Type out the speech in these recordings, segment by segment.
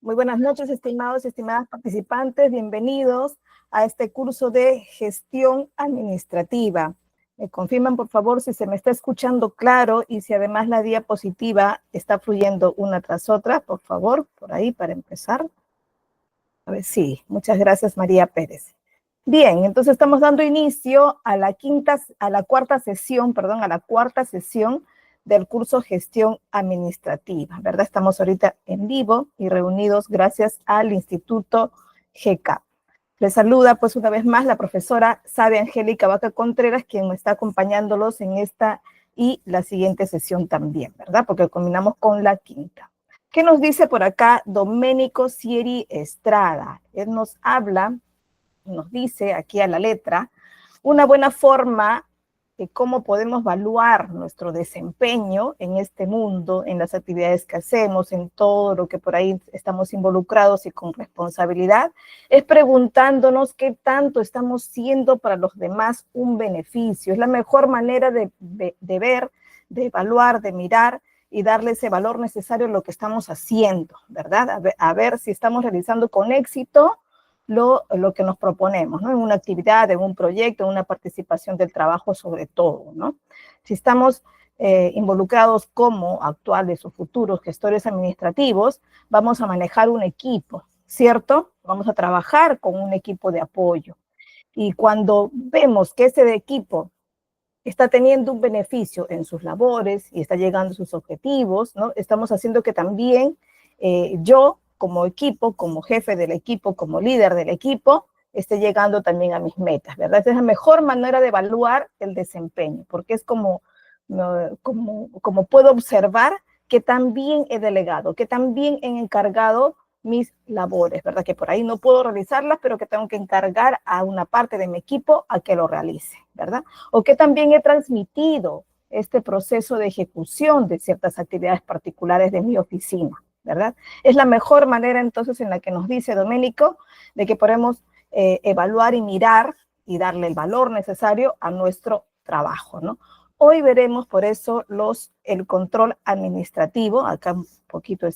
Muy buenas noches, estimados y estimadas participantes. Bienvenidos a este curso de gestión administrativa. Me confirman, por favor, si se me está escuchando claro y si además la diapositiva está fluyendo una tras otra, por favor, por ahí para empezar. A ver, sí, muchas gracias, María Pérez. Bien, entonces estamos dando inicio a la cuarta sesión del curso Gestión Administrativa, ¿verdad? Estamos ahorita en vivo y reunidos gracias al Instituto GK. Les saluda pues una vez más la profesora Sabe Angélica Vaca Contreras, quien me está acompañándolos en esta y la siguiente sesión también, ¿verdad? Porque combinamos con la quinta. ¿Qué nos dice por acá Domenico Sieri Estrada? Él nos habla, nos dice aquí a la letra, una buena forma de cómo podemos evaluar nuestro desempeño en este mundo, en las actividades que hacemos, en todo lo que por ahí estamos involucrados y con responsabilidad, es preguntándonos qué tanto estamos siendo para los demás un beneficio. Es la mejor manera de ver, de evaluar, de mirar y darle ese valor necesario a lo que estamos haciendo, ¿verdad? A ver si estamos realizando con éxito lo que nos proponemos, ¿no? En una actividad, en un proyecto, en una participación del trabajo sobre todo, ¿no? Si estamos involucrados como actuales o futuros gestores administrativos, vamos a manejar un equipo, ¿cierto? Vamos a trabajar con un equipo de apoyo. Y cuando vemos que ese equipo está teniendo un beneficio en sus labores y está llegando a sus objetivos, ¿no? Estamos haciendo que también yo, como equipo, como jefe del equipo, como líder del equipo, esté llegando también a mis metas, ¿verdad? Esa es la mejor manera de evaluar el desempeño, porque es como puedo observar que también he delegado, que también he encargado mis labores, ¿verdad? Que por ahí no puedo realizarlas, pero que tengo que encargar a una parte de mi equipo a que lo realice, ¿verdad? O que también he transmitido este proceso de ejecución de ciertas actividades particulares de mi oficina, ¿verdad? Es la mejor manera entonces en la que nos dice Domenico de que podemos evaluar y mirar y darle el valor necesario a nuestro trabajo, ¿no? Hoy veremos por eso el control administrativo, acá un poquito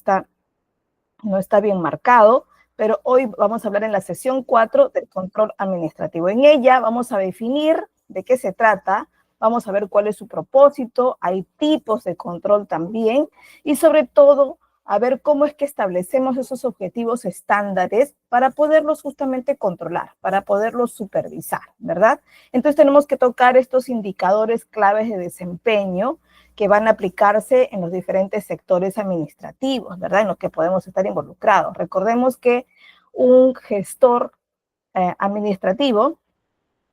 no está bien marcado, pero hoy vamos a hablar en la sesión 4 del control administrativo. En ella vamos a definir de qué se trata, vamos a ver cuál es su propósito, hay tipos de control también, y sobre todo a ver cómo es que establecemos esos objetivos estándares para poderlos justamente controlar, para poderlos supervisar, ¿verdad? Entonces tenemos que tocar estos indicadores claves de desempeño que van a aplicarse en los diferentes sectores administrativos, ¿verdad? En los que podemos estar involucrados. Recordemos que un gestor administrativo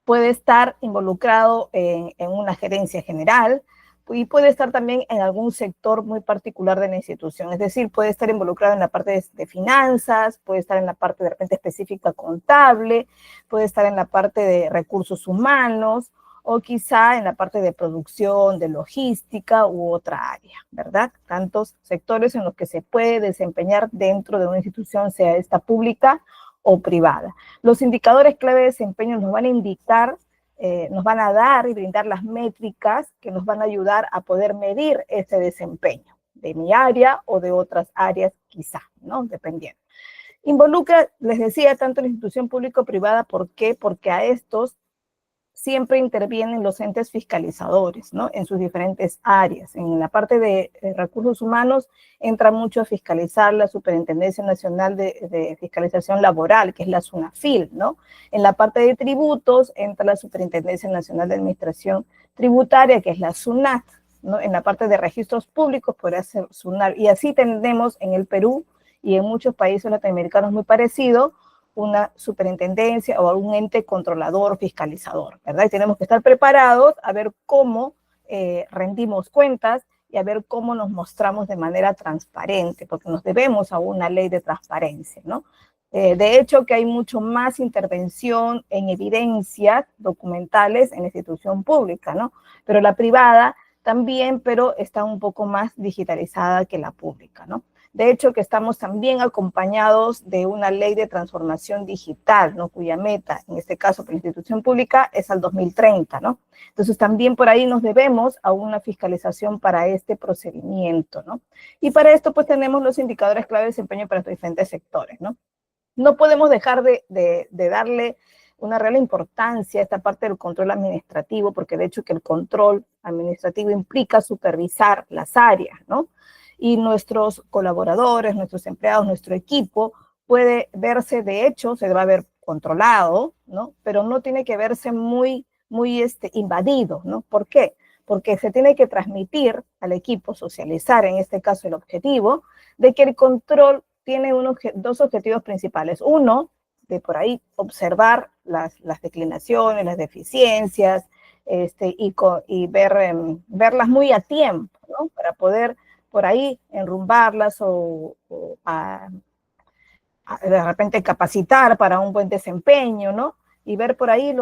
puede estar involucrado en una gerencia general y puede estar también en algún sector muy particular de la institución. Es decir, puede estar involucrado en la parte de finanzas, puede estar en la parte de repente específica contable, puede estar en la parte de recursos humanos, o quizá en la parte de producción, de logística u otra área, ¿verdad? Tantos sectores en los que se puede desempeñar dentro de una institución, sea esta pública o privada. Los indicadores clave de desempeño nos van a indicar, nos van a dar y brindar las métricas que nos van a ayudar a poder medir ese desempeño de mi área o de otras áreas quizá, ¿no? Dependiendo. Involucra, les decía, tanto la institución pública o privada, ¿por qué? Porque a estos siempre intervienen los entes fiscalizadores, ¿no? En sus diferentes áreas. En la parte de recursos humanos entra mucho a fiscalizar la Superintendencia Nacional de Fiscalización Laboral, que es la SUNAFIL, ¿no? En la parte de tributos entra la Superintendencia Nacional de Administración Tributaria, que es la SUNAT, ¿no? En la parte de registros públicos podría ser SUNAT. Y así tenemos en el Perú y en muchos países latinoamericanos muy parecido, una superintendencia o un ente controlador, fiscalizador, ¿verdad? Y tenemos que estar preparados a ver cómo rendimos cuentas y a ver cómo nos mostramos de manera transparente, porque nos debemos a una ley de transparencia, ¿no? De hecho, que hay mucho más intervención en evidencias documentales en la institución pública, ¿no? Pero la privada también, pero está un poco más digitalizada que la pública, ¿no? De hecho, que estamos también acompañados de una ley de transformación digital, ¿no? Cuya meta, en este caso para la institución pública, es al 2030, ¿no? Entonces, también por ahí nos debemos a una fiscalización para este procedimiento, ¿no? Y para esto, pues, tenemos los indicadores clave de desempeño para los diferentes sectores, ¿no? No podemos dejar de darle una real importancia a esta parte del control administrativo, porque de hecho que el control administrativo implica supervisar las áreas, ¿no? Y nuestros colaboradores, nuestros empleados, nuestro equipo puede verse, de hecho, se va a ver controlado, ¿no? Pero no tiene que verse muy invadido, ¿no? ¿Por qué? Porque se tiene que transmitir al equipo, socializar, en este caso el objetivo, de que el control tiene dos objetivos principales. Uno, de por ahí observar las declinaciones, las deficiencias, y verlas muy a tiempo, ¿no? Para poder por ahí enrumbarlas o de repente capacitar para un buen desempeño, ¿no? Y ver por ahí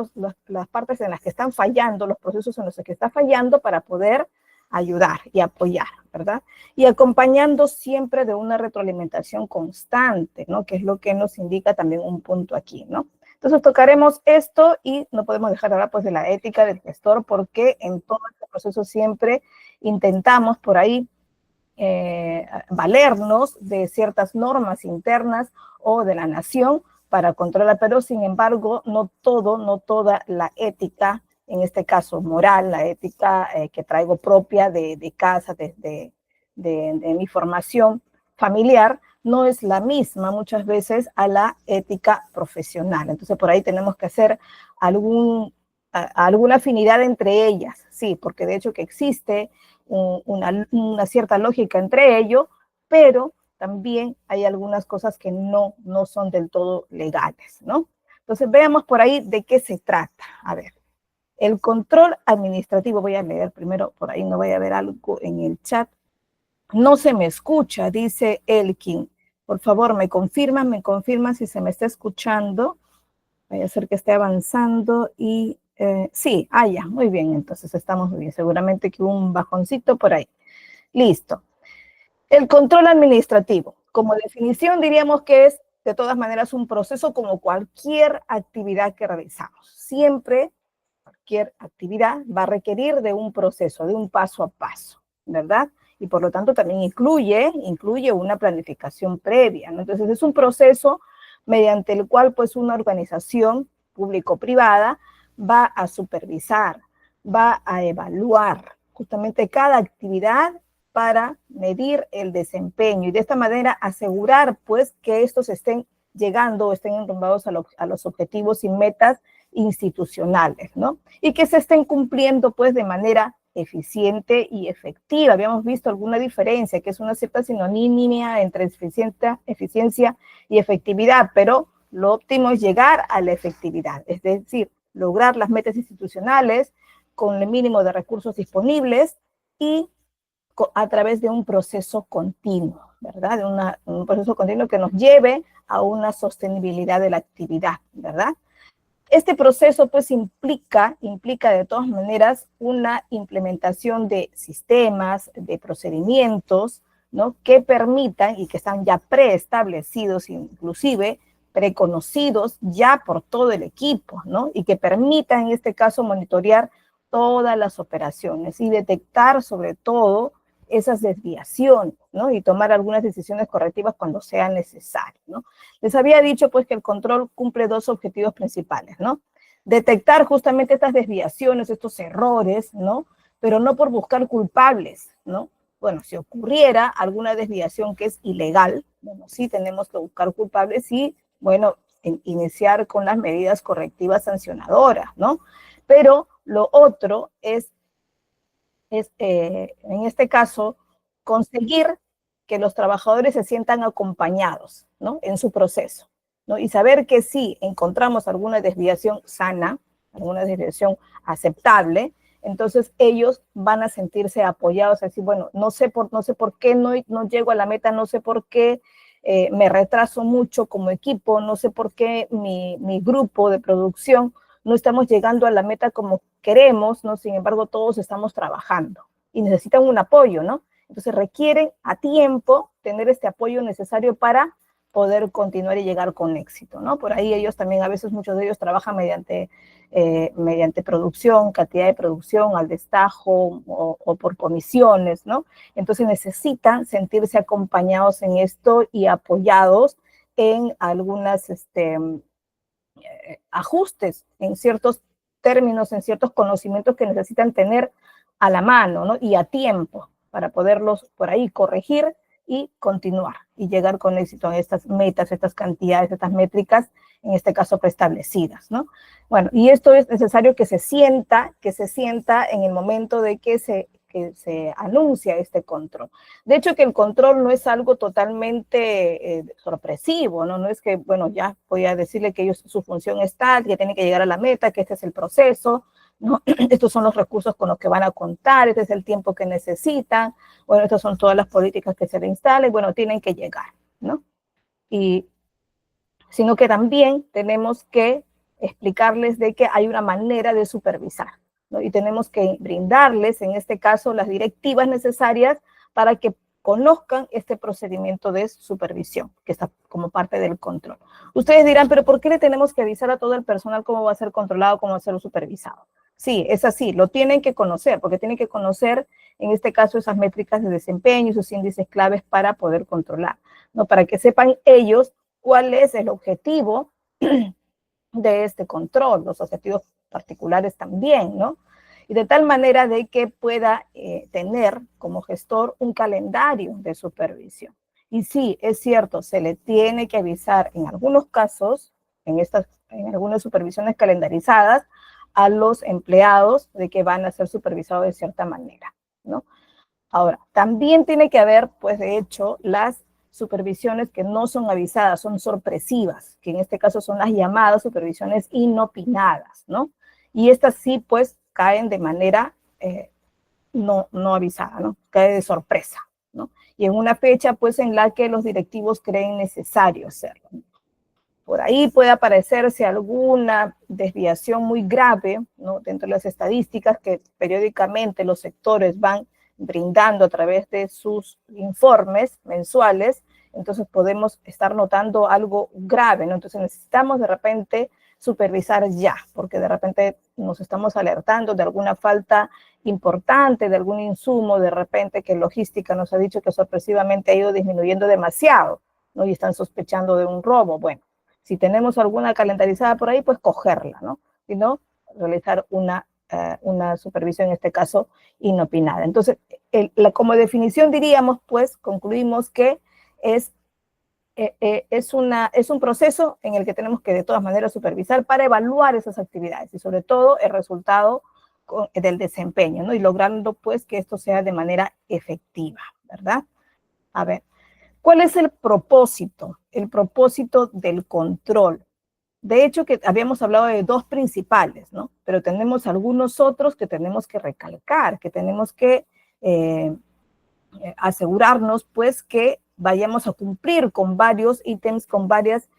las partes en las que están fallando, los procesos en los que está fallando para poder ayudar y apoyar, ¿verdad? Y acompañando siempre de una retroalimentación constante, ¿no? Que es lo que nos indica también un punto aquí, ¿no? Entonces tocaremos esto y no podemos dejar de hablar pues de la ética del gestor, porque en todo este proceso siempre intentamos por ahí valernos de ciertas normas internas o de la nación para controlar, pero sin embargo no toda la ética, en este caso moral, la ética que traigo propia de casa, de mi formación familiar, no es la misma muchas veces a la ética profesional. Entonces por ahí tenemos que hacer alguna afinidad entre ellas, sí, porque de hecho que existe una cierta lógica entre ellos, pero también hay algunas cosas que no son del todo legales, ¿no? Entonces veamos por ahí de qué se trata. A ver, el control administrativo, voy a leer primero, por ahí no voy a ver algo en el chat. No se me escucha, dice Elkin. Por favor, me confirman si se me está escuchando. Voy a hacer que esté avanzando y sí, ya, muy bien, entonces estamos muy bien. Seguramente que un bajoncito por ahí. Listo. El control administrativo. Como definición diríamos que es, de todas maneras, un proceso como cualquier actividad que realizamos. Siempre, cualquier actividad va a requerir de un proceso, de un paso a paso, ¿verdad? Y por lo tanto también incluye una planificación previa, ¿no? Entonces es un proceso mediante el cual pues una organización público-privada va a supervisar, va a evaluar justamente cada actividad para medir el desempeño y de esta manera asegurar pues que estos estén llegando o estén enrumbados a los objetivos y metas institucionales, ¿no? Y que se estén cumpliendo pues de manera eficiente y efectiva. Habíamos visto alguna diferencia, que es una cierta sinonimia entre eficiencia y efectividad, pero lo óptimo es llegar a la efectividad, es decir, lograr las metas institucionales con el mínimo de recursos disponibles y a través de un proceso continuo, ¿verdad? De un proceso continuo que nos lleve a una sostenibilidad de la actividad, ¿verdad? Este proceso pues implica de todas maneras una implementación de sistemas, de procedimientos, ¿no? Que permitan y que están ya preestablecidos, inclusive preconocidos ya por todo el equipo, ¿no? Y que permitan en este caso monitorear todas las operaciones y detectar sobre todo esas desviaciones, ¿no? Y tomar algunas decisiones correctivas cuando sea necesario, ¿no? Les había dicho pues que el control cumple dos objetivos principales, ¿no? Detectar justamente estas desviaciones, estos errores, ¿no? Pero no por buscar culpables, ¿no? Bueno, si ocurriera alguna desviación que es ilegal, bueno, sí tenemos que buscar culpables y, bueno, iniciar con las medidas correctivas sancionadoras, ¿no? Pero lo otro es en este caso, conseguir que los trabajadores se sientan acompañados, ¿no? En su proceso, ¿no? Y saber que si encontramos alguna desviación sana, alguna desviación aceptable, entonces ellos van a sentirse apoyados, a decir, bueno, no sé por qué no llego a la meta, no sé por qué me retraso mucho como equipo, no sé por qué mi grupo de producción no estamos llegando a la meta como queremos, ¿no? Sin embargo, todos estamos trabajando y necesitan un apoyo, ¿no? Entonces requieren a tiempo tener este apoyo necesario para poder continuar y llegar con éxito, ¿no? Por ahí ellos también, a veces muchos de ellos trabajan mediante producción, cantidad de producción, al destajo o por comisiones, ¿no? Entonces necesitan sentirse acompañados en esto y apoyados en algunas ajustes, en ciertos términos, en ciertos conocimientos que necesitan tener a la mano, ¿no? Y a tiempo para poderlos por ahí corregir y continuar y llegar con éxito en estas metas, estas cantidades, estas métricas, en este caso preestablecidas, ¿no? Bueno, y esto es necesario que se sienta en el momento de que se anuncia este control. De hecho, que el control no es algo totalmente sorpresivo, ¿no? No es que, bueno, ya voy a decirle que ellos, su función es tal, que tienen que llegar a la meta, que este es el proceso, ¿no? Estos son los recursos con los que van a contar, este es el tiempo que necesitan, bueno, estas son todas las políticas que se le instalen, bueno, tienen que llegar, ¿no? Sino que también tenemos que explicarles de que hay una manera de supervisar, ¿no? Y tenemos que brindarles, en este caso, las directivas necesarias para que conozcan este procedimiento de supervisión, que está como parte del control. Ustedes dirán, pero ¿por qué le tenemos que avisar a todo el personal cómo va a ser controlado, cómo va a ser supervisado? Sí, es así, lo tienen que conocer, porque tienen que conocer, en este caso, esas métricas de desempeño, esos índices claves para poder controlar, ¿no? Para que sepan ellos cuál es el objetivo de este control, los objetivos particulares también, ¿no? Y de tal manera de que pueda tener como gestor un calendario de supervisión. Y sí, es cierto, se le tiene que avisar en algunos casos, en algunas supervisiones calendarizadas, a los empleados de que van a ser supervisados de cierta manera, ¿no? Ahora, también tiene que haber, pues de hecho, las supervisiones que no son avisadas, son sorpresivas, que en este caso son las llamadas supervisiones inopinadas, ¿no? Y estas sí, pues, caen de manera no avisada, ¿no? Cae de sorpresa, ¿no? Y en una fecha, pues, en la que los directivos creen necesario hacerlo. Por ahí puede aparecerse alguna desviación muy grave, ¿no? Dentro de las estadísticas que periódicamente los sectores van brindando a través de sus informes mensuales, entonces podemos estar notando algo grave, ¿no? Entonces necesitamos de repente supervisar ya, porque de repente nos estamos alertando de alguna falta importante, de algún insumo, de repente que logística nos ha dicho que sorpresivamente ha ido disminuyendo demasiado, ¿no? Y están sospechando de un robo. Bueno, si tenemos alguna calendarizada por ahí, pues cogerla, ¿no? Si no, realizar una supervisión, en este caso, inopinada. Entonces, como definición diríamos, pues, concluimos que es un proceso en el que tenemos que de todas maneras supervisar para evaluar esas actividades y sobre todo el resultado del desempeño, ¿no? Y logrando pues que esto sea de manera efectiva, ¿verdad? A ver, ¿cuál es el propósito? El propósito del control. De hecho, que habíamos hablado de dos principales, ¿no? Pero tenemos algunos otros que tenemos que recalcar, que tenemos que asegurarnos, pues, que vayamos a cumplir con varios ítems, con varios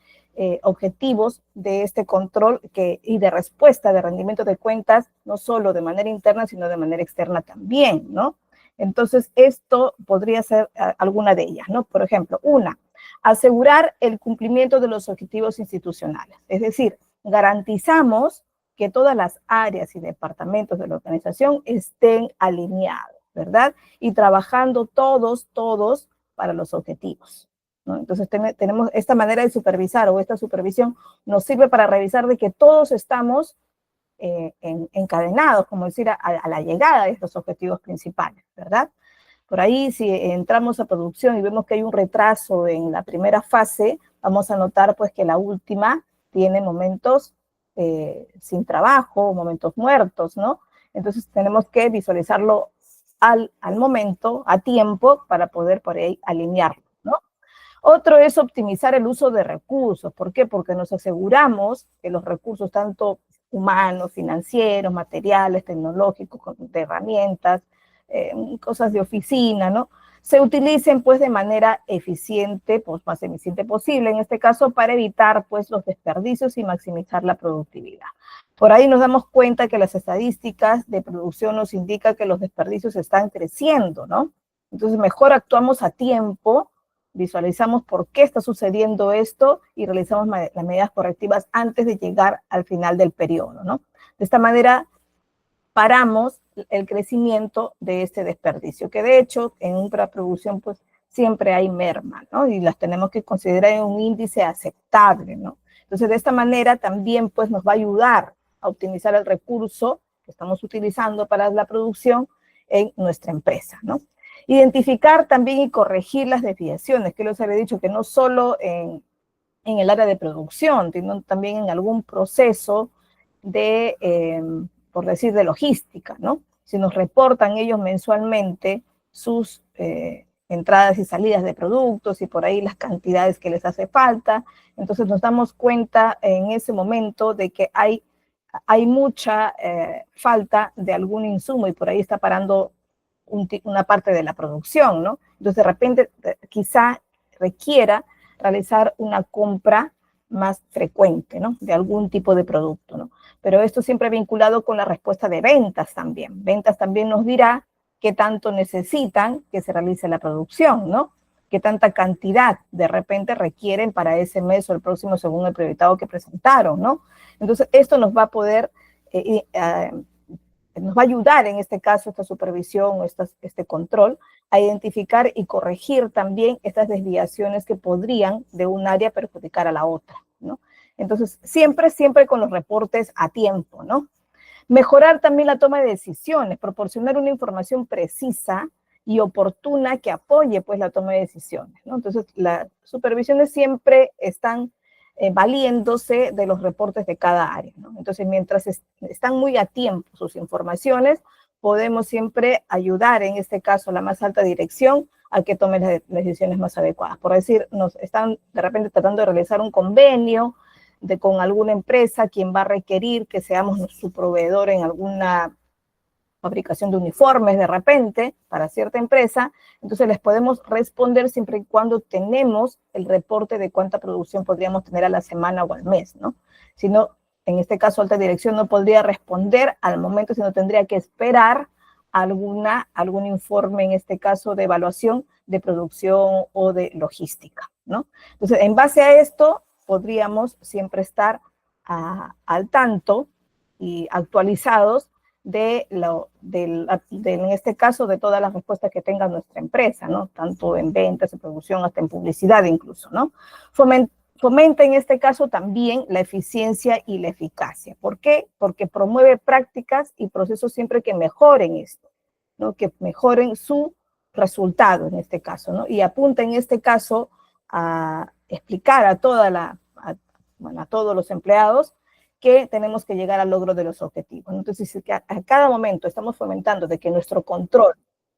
objetivos de este control y de respuesta de rendimiento de cuentas, no solo de manera interna, sino de manera externa también, ¿no? Entonces, esto podría ser alguna de ellas, ¿no? Por ejemplo, asegurar el cumplimiento de los objetivos institucionales. Es decir, garantizamos que todas las áreas y departamentos de la organización estén alineados, ¿verdad? Y trabajando todos para los objetivos, ¿no? Entonces, tenemos esta manera de supervisar o esta supervisión nos sirve para revisar de que todos estamos encadenados, como decir, a la llegada de estos objetivos principales, ¿verdad? Por ahí, si entramos a producción y vemos que hay un retraso en la primera fase, vamos a notar pues que la última tiene momentos sin trabajo, momentos muertos, ¿no? Entonces tenemos que visualizarlo al momento, a tiempo, para poder por ahí alinearlo, ¿no? Otro es optimizar el uso de recursos. ¿Por qué? Porque nos aseguramos que los recursos, tanto humanos, financieros, materiales, tecnológicos, de herramientas, cosas de oficina, ¿no? Se utilicen pues de manera eficiente, pues más eficiente posible, en este caso para evitar pues los desperdicios y maximizar la productividad. Por ahí nos damos cuenta que las estadísticas de producción nos indican que los desperdicios están creciendo, ¿no? Entonces mejor actuamos a tiempo visualizamos por qué está sucediendo esto y realizamos las medidas correctivas antes de llegar al final del periodo, ¿no? De esta manera paramos el crecimiento de este desperdicio, que de hecho en una producción pues siempre hay merma, ¿no? Y las tenemos que considerar en un índice aceptable, ¿no? Entonces de esta manera también pues nos va a ayudar a optimizar el recurso que estamos utilizando para la producción en nuestra empresa, ¿no? Identificar también y corregir las desviaciones, que les había dicho que no solo en el área de producción, sino también en algún proceso de, por decir, de logística, ¿no? Si nos reportan ellos mensualmente sus entradas y salidas de productos y por ahí las cantidades que les hace falta, entonces nos damos cuenta en ese momento de que hay mucha falta de algún insumo y por ahí está parando una parte de la producción, ¿no? Entonces, de repente, quizá requiera realizar una compra más frecuente, ¿no? De algún tipo de producto, ¿no? Pero esto siempre vinculado con la respuesta de ventas también. Ventas también nos dirá qué tanto necesitan que se realice la producción, ¿no? Qué tanta cantidad de repente requieren para ese mes o el próximo según el prioritado que presentaron, ¿no? Entonces, esto nos va a poder nos va a ayudar en este caso esta supervisión o este control a identificar y corregir también estas desviaciones que podrían de un área perjudicar a la otra, ¿no? Entonces, siempre con los reportes a tiempo, ¿no? Mejorar también la toma de decisiones, proporcionar una información precisa y oportuna que apoye pues la toma de decisiones, ¿no? Entonces, las supervisiones siempre están valiéndose de los reportes de cada área, ¿no? Entonces, mientras están muy a tiempo sus informaciones, podemos siempre ayudar, en este caso, la más alta dirección a que tome las decisiones más adecuadas. Por decir, nos están de repente tratando de realizar un convenio con alguna empresa, quien va a requerir que seamos su proveedor en alguna fabricación de uniformes de repente para cierta empresa, entonces les podemos responder siempre y cuando tenemos el reporte de cuánta producción podríamos tener a la semana o al mes, ¿no? Si no, en este caso alta dirección no podría responder al momento, sino tendría que esperar algún informe, en este caso de evaluación de producción o de logística, ¿no? Entonces, en base a esto, podríamos siempre estar al tanto y actualizados en este caso, de todas las respuestas que tenga nuestra empresa, ¿no? Tanto en ventas, en producción, hasta en publicidad incluso, ¿no? Fomenta en este caso también la eficiencia y la eficacia. ¿Por qué? Porque promueve prácticas y procesos siempre que mejoren esto, ¿no? Que mejoren su resultado en este caso, ¿no? Y apunta en este caso a explicar a todos los empleados que tenemos que llegar al logro de los objetivos. Entonces, si a cada momento estamos fomentando de que nuestro control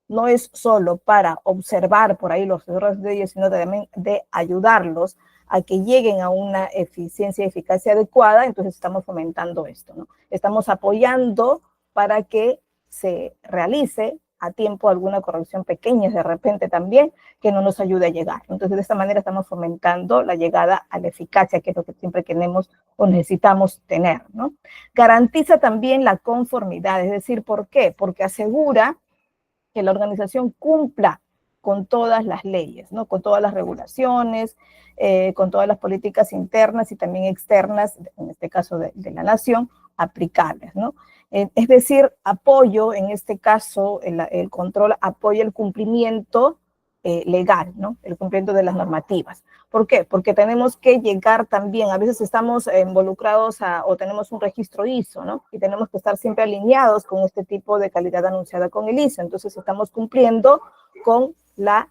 no es solo para observar por ahí los errores de ellos, sino también de ayudarlos a que lleguen a una eficiencia y eficacia adecuada, entonces estamos fomentando esto, ¿no? Estamos apoyando para que se realice a tiempo alguna corrección pequeña de repente también, que no nos ayude a llegar. Entonces, de esta manera estamos fomentando la llegada a la eficacia, que es lo que siempre queremos o necesitamos tener, ¿no? Garantiza también la conformidad, es decir, ¿por qué? Porque asegura que la organización cumpla con todas las leyes, ¿no? Con todas las regulaciones, con todas las políticas internas y también externas, en este caso de la nación, aplicables, ¿no? Es decir, apoyo, en este caso, el control apoya el cumplimiento legal, ¿no? El cumplimiento de las normativas. ¿Por qué? Porque tenemos que llegar también, a veces estamos involucrados o tenemos un registro ISO, ¿no? Y tenemos que estar siempre alineados con este tipo de calidad anunciada con el ISO. Entonces, estamos cumpliendo con la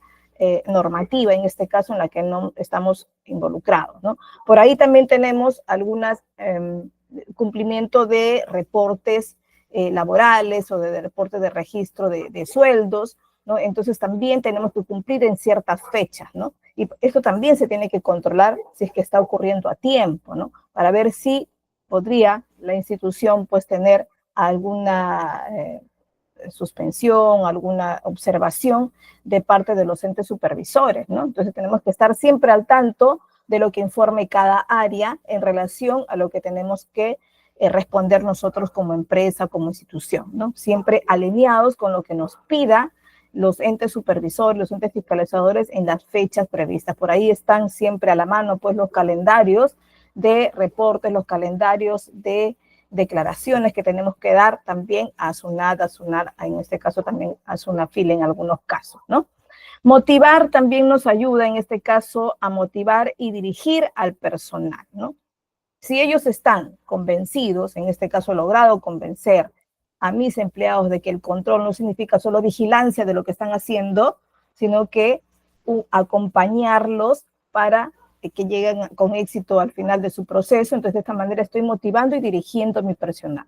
normativa, en este caso, en la que no estamos involucrados, ¿no? Por ahí también tenemos algunas cumplimiento de reportes laborales o de reportes de registro de sueldos, ¿no? Entonces también tenemos que cumplir en ciertas fechas, ¿no? Y esto también se tiene que controlar si es que está ocurriendo a tiempo, ¿no? Para ver si podría la institución pues tener alguna suspensión, alguna observación de parte de los entes supervisores, ¿no? Entonces tenemos que estar siempre al tanto de lo que informe cada área en relación a lo que tenemos que responder nosotros como empresa, como institución, ¿no? Siempre alineados con lo que nos pida los entes supervisores, los entes fiscalizadores en las fechas previstas. Por ahí están siempre a la mano pues los calendarios de reportes, los calendarios de declaraciones que tenemos que dar también a SUNAT, en este caso también a SUNAFIL en algunos casos, ¿no? Motivar también nos ayuda en este caso a motivar y dirigir al personal, ¿no? Si ellos están convencidos, en este caso he logrado convencer a mis empleados de que el control no significa solo vigilancia de lo que están haciendo, sino que acompañarlos para que lleguen con éxito al final de su proceso. Entonces, de esta manera estoy motivando y dirigiendo a mi personal,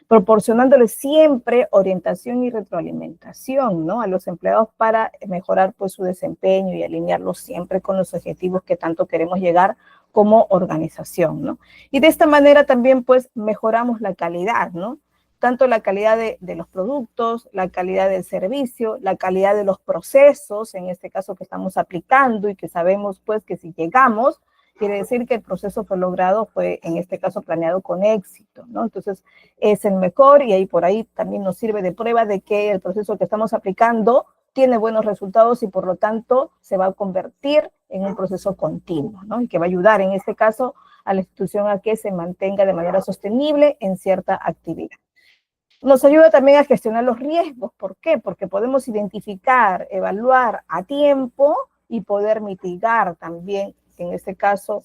proporcionándoles siempre orientación y retroalimentación, ¿no?, a los empleados para mejorar pues su desempeño y alinearlos siempre con los objetivos que tanto queremos llegar como organización, ¿no? Y de esta manera también pues mejoramos la calidad, ¿no? Tanto la calidad de los productos, la calidad del servicio, la calidad de los procesos, en este caso que estamos aplicando y que sabemos pues que si llegamos, quiere decir que el proceso fue logrado, fue en este caso planeado con éxito, ¿no? Entonces es el mejor y ahí por ahí también nos sirve de prueba de que el proceso que estamos aplicando tiene buenos resultados y por lo tanto se va a convertir en un proceso continuo, ¿no? Y que va a ayudar en este caso a la institución a que se mantenga de manera sostenible en cierta actividad. Nos ayuda también a gestionar los riesgos. ¿Por qué? Porque podemos identificar, evaluar a tiempo y poder mitigar también, en este caso,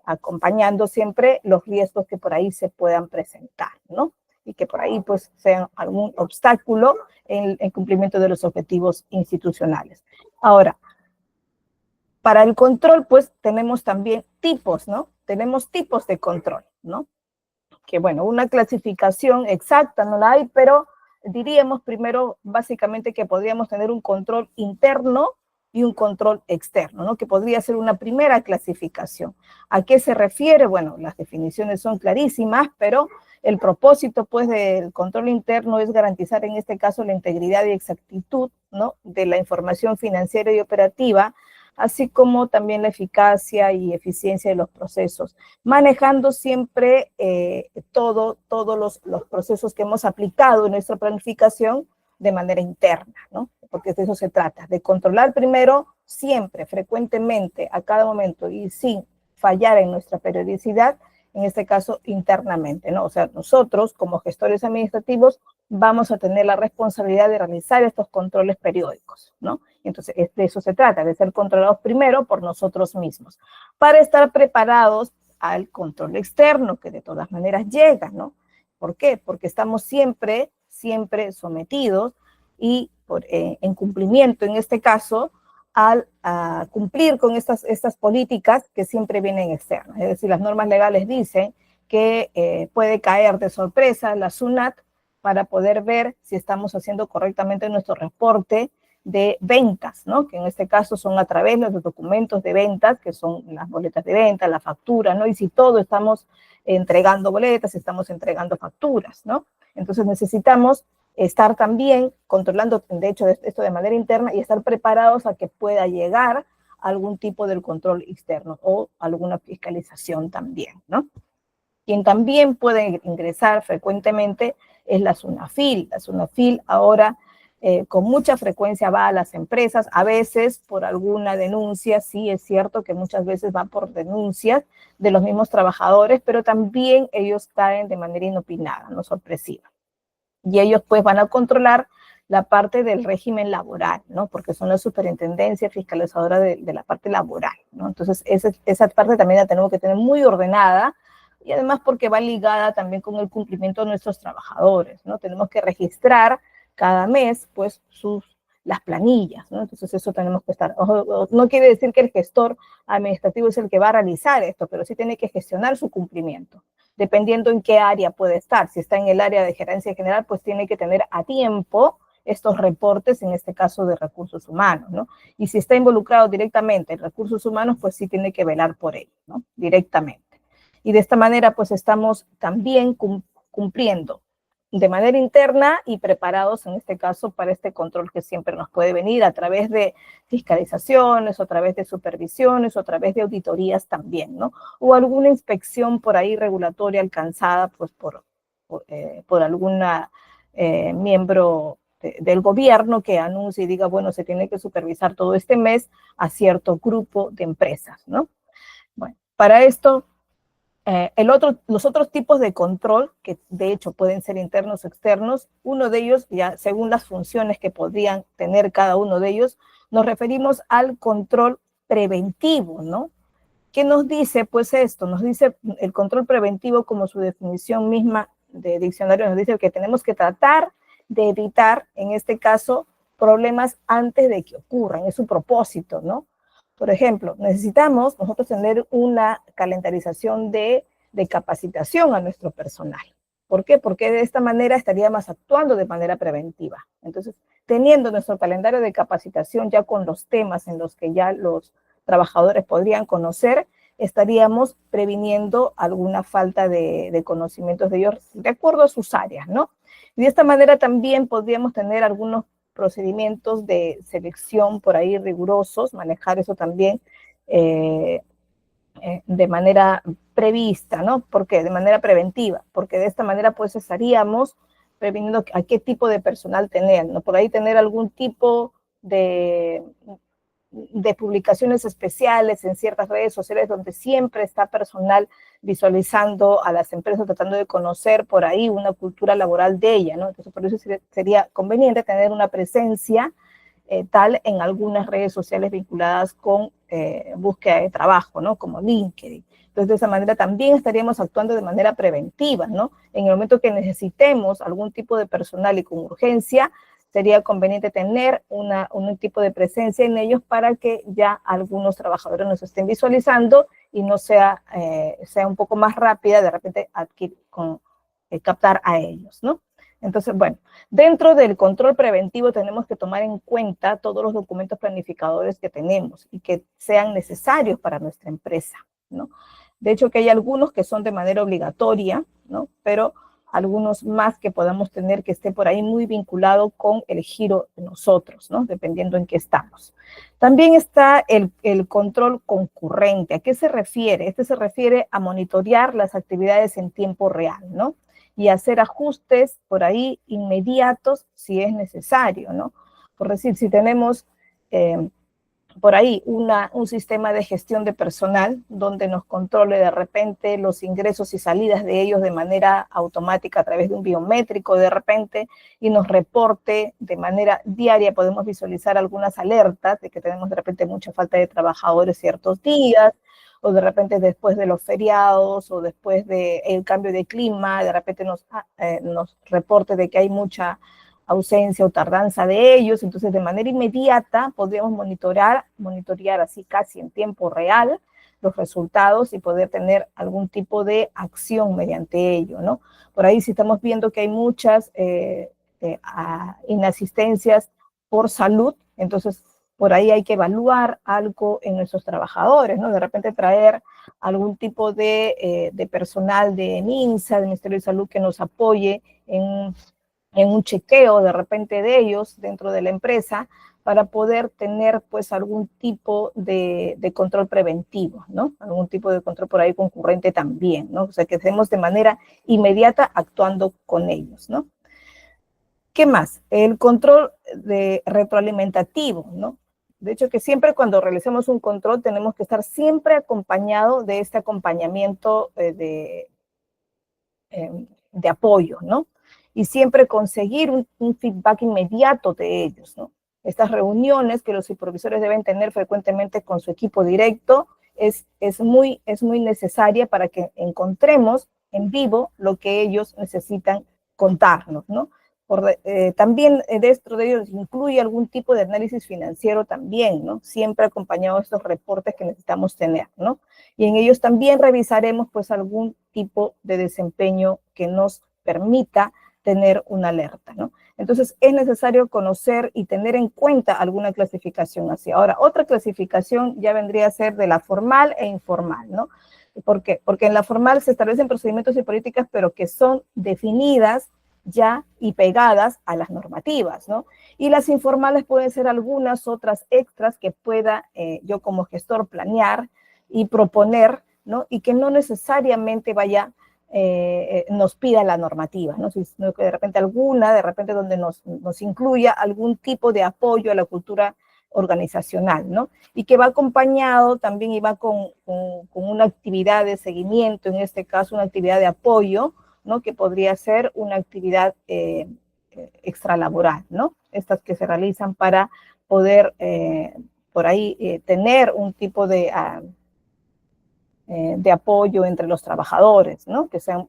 acompañando siempre los riesgos que por ahí se puedan presentar, ¿no? Y que por ahí pues sean algún obstáculo en el cumplimiento de los objetivos institucionales. Ahora, para el control pues tenemos también tipos, ¿no? Tenemos tipos de control, ¿no? Que bueno, una clasificación exacta no la hay, pero diríamos primero básicamente que podríamos tener un control interno y un control externo, ¿no? Que podría ser una primera clasificación. ¿A qué se refiere? Bueno, las definiciones son clarísimas, pero el propósito pues del control interno es garantizar en este caso la integridad y exactitud, ¿no?, de la información financiera y operativa, así como también la eficacia y eficiencia de los procesos, manejando siempre todos los procesos que hemos aplicado en nuestra planificación de manera interna, ¿no? Porque de eso se trata, de controlar primero, siempre, frecuentemente, a cada momento y sin fallar en nuestra periodicidad, en este caso internamente, ¿no? O sea, nosotros como gestores administrativos vamos a tener la responsabilidad de realizar estos controles periódicos, ¿no? Entonces, de eso se trata, de ser controlados primero por nosotros mismos, para estar preparados al control externo, que de todas maneras llega, ¿no? ¿Por qué? Porque estamos siempre sometidos y en cumplimiento, en este caso, a cumplir con estas políticas que siempre vienen externas. Es decir, las normas legales dicen que puede caer de sorpresa la SUNAT para poder ver si estamos haciendo correctamente nuestro reporte de ventas, ¿no? Que en este caso son a través de los documentos de ventas, que son las boletas de venta, la factura, ¿no? Y si todo estamos entregando boletas, estamos entregando facturas, ¿no? Entonces necesitamos estar también controlando, de hecho, esto de manera interna y estar preparados a que pueda llegar algún tipo de control externo o alguna fiscalización también, ¿no? Quien también puede ingresar frecuentemente es la SUNAFIL. La SUNAFIL ahora con mucha frecuencia va a las empresas, a veces por alguna denuncia, sí es cierto que muchas veces van por denuncias de los mismos trabajadores, pero también ellos caen de manera inopinada, no sorpresiva. Y ellos pues van a controlar la parte del régimen laboral, ¿no? Porque son la superintendencia fiscalizadora de la parte laboral, ¿no? Entonces esa parte también la tenemos que tener muy ordenada y además porque va ligada también con el cumplimiento de nuestros trabajadores, ¿no? Tenemos que registrar cada mes pues las planillas, ¿no? Entonces eso tenemos que estar, no quiere decir que el gestor administrativo es el que va a realizar esto, pero sí tiene que gestionar su cumplimiento, dependiendo en qué área puede estar. Si está en el área de gerencia general, pues tiene que tener a tiempo estos reportes, en este caso de recursos humanos, ¿no? Y si está involucrado directamente en recursos humanos, pues sí tiene que velar por ello, ¿no? Directamente. Y de esta manera, pues estamos también cumpliendo de manera interna y preparados, en este caso, para este control que siempre nos puede venir a través de fiscalizaciones, o a través de supervisiones, o a través de auditorías también, ¿no? O alguna inspección por ahí regulatoria alcanzada, pues, por algún miembro del gobierno que anuncie y diga, bueno, se tiene que supervisar todo este mes a cierto grupo de empresas, ¿no? Bueno, para esto, los otros tipos de control, que de hecho pueden ser internos o externos, uno de ellos, ya según las funciones que podrían tener cada uno de ellos, nos referimos al control preventivo, ¿no? ¿Qué nos dice pues esto? Nos dice el control preventivo, como su definición misma de diccionario nos dice que tenemos que tratar de evitar, en este caso, problemas antes de que ocurran, es su propósito, ¿no? Por ejemplo, necesitamos nosotros tener una calendarización de capacitación a nuestro personal. ¿Por qué? Porque de esta manera estaríamos actuando de manera preventiva. Entonces, teniendo nuestro calendario de capacitación ya con los temas en los que ya los trabajadores podrían conocer, estaríamos previniendo alguna falta de conocimientos de ellos de acuerdo a sus áreas, ¿no? Y de esta manera también podríamos tener algunos procedimientos de selección por ahí rigurosos, manejar eso también de manera prevista, ¿no? ¿Por qué? De manera preventiva, porque de esta manera pues estaríamos previniendo a qué tipo de personal tener, ¿no? Por ahí tener algún tipo de publicaciones especiales en ciertas redes sociales donde siempre está personal visualizando a las empresas, tratando de conocer por ahí una cultura laboral de ella, ¿no? Entonces, por eso sería conveniente tener una presencia tal en algunas redes sociales vinculadas con búsqueda de trabajo, ¿no? Como LinkedIn. Entonces, de esa manera también estaríamos actuando de manera preventiva, ¿no? En el momento que necesitemos algún tipo de personal y con urgencia, sería conveniente tener un tipo de presencia en ellos para que ya algunos trabajadores nos estén visualizando y no sea un poco más rápida de repente captar a ellos, ¿no? Entonces, bueno, dentro del control preventivo tenemos que tomar en cuenta todos los documentos planificadores que tenemos y que sean necesarios para nuestra empresa, ¿no? De hecho, que hay algunos que son de manera obligatoria, ¿no? Pero algunos más que podamos tener que esté por ahí muy vinculado con el giro de nosotros, ¿no? Dependiendo en qué estamos. También está el control concurrente. ¿A qué se refiere? Este se refiere a monitorear las actividades en tiempo real, ¿no? Y hacer ajustes por ahí inmediatos si es necesario, ¿no? Por decir, si tenemos por ahí un sistema de gestión de personal donde nos controle de repente los ingresos y salidas de ellos de manera automática a través de un biométrico de repente y nos reporte de manera diaria, podemos visualizar algunas alertas de que tenemos de repente mucha falta de trabajadores ciertos días, o de repente después de los feriados, o después del cambio de clima, de repente nos reporte de que hay mucha ausencia o tardanza de ellos. Entonces de manera inmediata podríamos monitorear así casi en tiempo real los resultados y poder tener algún tipo de acción mediante ello, ¿no? Por ahí si estamos viendo que hay muchas inasistencias por salud, entonces por ahí hay que evaluar algo en nuestros trabajadores, ¿no? De repente traer algún tipo de personal de MINSA, del Ministerio de Salud, que nos apoye en un chequeo de repente de ellos dentro de la empresa para poder tener pues algún tipo de control preventivo, ¿no? Algún tipo de control por ahí concurrente también, ¿no? O sea, que hacemos de manera inmediata actuando con ellos, ¿no? ¿Qué más? El control retroalimentativo, ¿no? De hecho, que siempre cuando realicemos un control tenemos que estar siempre acompañado de este acompañamiento de apoyo, ¿no? Y siempre conseguir un feedback inmediato de ellos, ¿no? Estas reuniones que los supervisores deben tener frecuentemente con su equipo directo es muy necesaria para que encontremos en vivo lo que ellos necesitan contarnos, ¿no? También dentro de ellos incluye algún tipo de análisis financiero también, ¿no? Siempre acompañado de estos reportes que necesitamos tener, ¿no? Y en ellos también revisaremos pues algún tipo de desempeño que nos permita tener una alerta, ¿no? Entonces es necesario conocer y tener en cuenta alguna clasificación así. Ahora, otra clasificación ya vendría a ser de la formal e informal, ¿no? ¿Por qué? Porque en la formal se establecen procedimientos y políticas, pero que son definidas ya y pegadas a las normativas, ¿no? Y las informales pueden ser algunas otras extras que pueda yo como gestor planear y proponer, ¿no? Y que no necesariamente vaya nos pida la normativa, ¿no? Sino que de repente donde nos incluya algún tipo de apoyo a la cultura organizacional, ¿no? Y que va acompañado también y va con una actividad de seguimiento, en este caso una actividad de apoyo, ¿no? Que podría ser una actividad extralaboral, ¿no? Estas que se realizan para poder por ahí tener un tipo de apoyo entre los trabajadores, ¿no? Que sea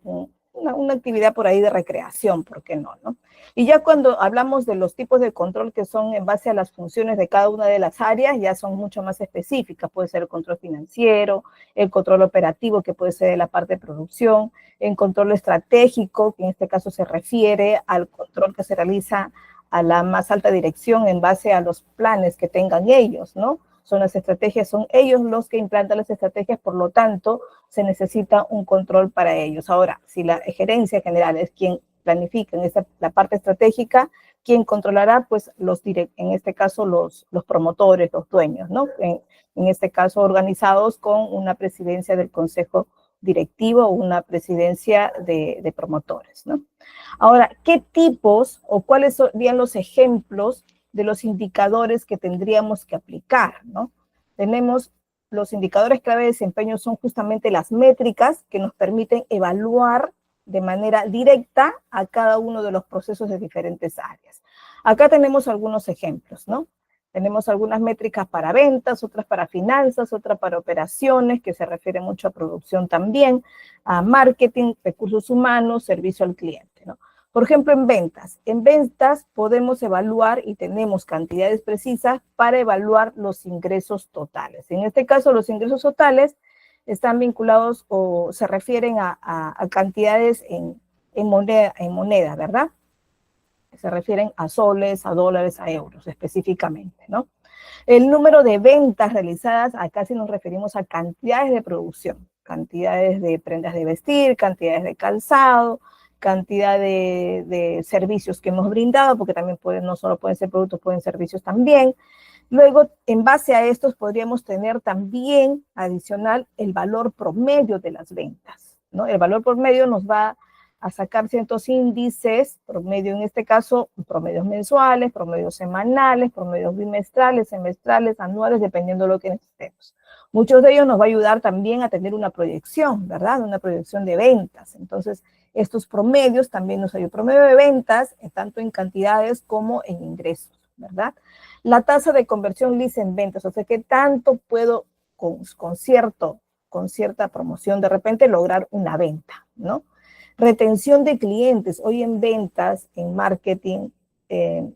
una actividad por ahí de recreación, ¿por qué no, no? Y ya cuando hablamos de los tipos de control que son en base a las funciones de cada una de las áreas, ya son mucho más específicas. Puede ser el control financiero, el control operativo, que puede ser de la parte de producción, el control estratégico, que en este caso se refiere al control que se realiza a la más alta dirección en base a los planes que tengan ellos, ¿no? Son las estrategias, son ellos los que implantan las estrategias, por lo tanto, se necesita un control para ellos. Ahora, si la gerencia general es quien planifica en la parte estratégica, quien controlará, pues, en este caso, los promotores, los dueños, ¿no? En este caso, organizados con una presidencia del consejo directivo o una presidencia de promotores, ¿no? Ahora, ¿qué tipos o cuáles serían los ejemplos de los indicadores que tendríamos que aplicar, ¿no? Tenemos los indicadores clave de desempeño, son justamente las métricas que nos permiten evaluar de manera directa a cada uno de los procesos de diferentes áreas. Acá tenemos algunos ejemplos, ¿no? Tenemos algunas métricas para ventas, otras para finanzas, otras para operaciones, que se refiere mucho a producción también, a marketing, recursos humanos, servicio al cliente, ¿no? Por ejemplo, en ventas podemos evaluar y tenemos cantidades precisas para evaluar los ingresos totales. En este caso, los ingresos totales están vinculados o se refieren a cantidades en moneda, ¿verdad? Se refieren a soles, a dólares, a euros específicamente, ¿no? El número de ventas realizadas, acá sí nos referimos a cantidades de producción, cantidades de prendas de vestir, cantidades de calzado, cantidad de servicios que hemos brindado, porque también no solo pueden ser productos, pueden ser servicios también. Luego, en base a estos, podríamos tener también adicional el valor promedio de las ventas, ¿no? El valor promedio nos va a sacar ciertos índices, promedio en este caso, promedios mensuales, promedios semanales, promedios bimestrales, semestrales, anuales, dependiendo de lo que necesitemos. Muchos de ellos nos va a ayudar también a tener una proyección, ¿verdad? Una proyección de ventas. Entonces, estos promedios también nos ayudan. Promedio de ventas, tanto en cantidades como en ingresos, ¿verdad? La tasa de conversión lisa en ventas, o sea, ¿qué tanto puedo con cierta promoción de repente lograr una venta, ¿no? Retención de clientes, hoy en ventas, en marketing,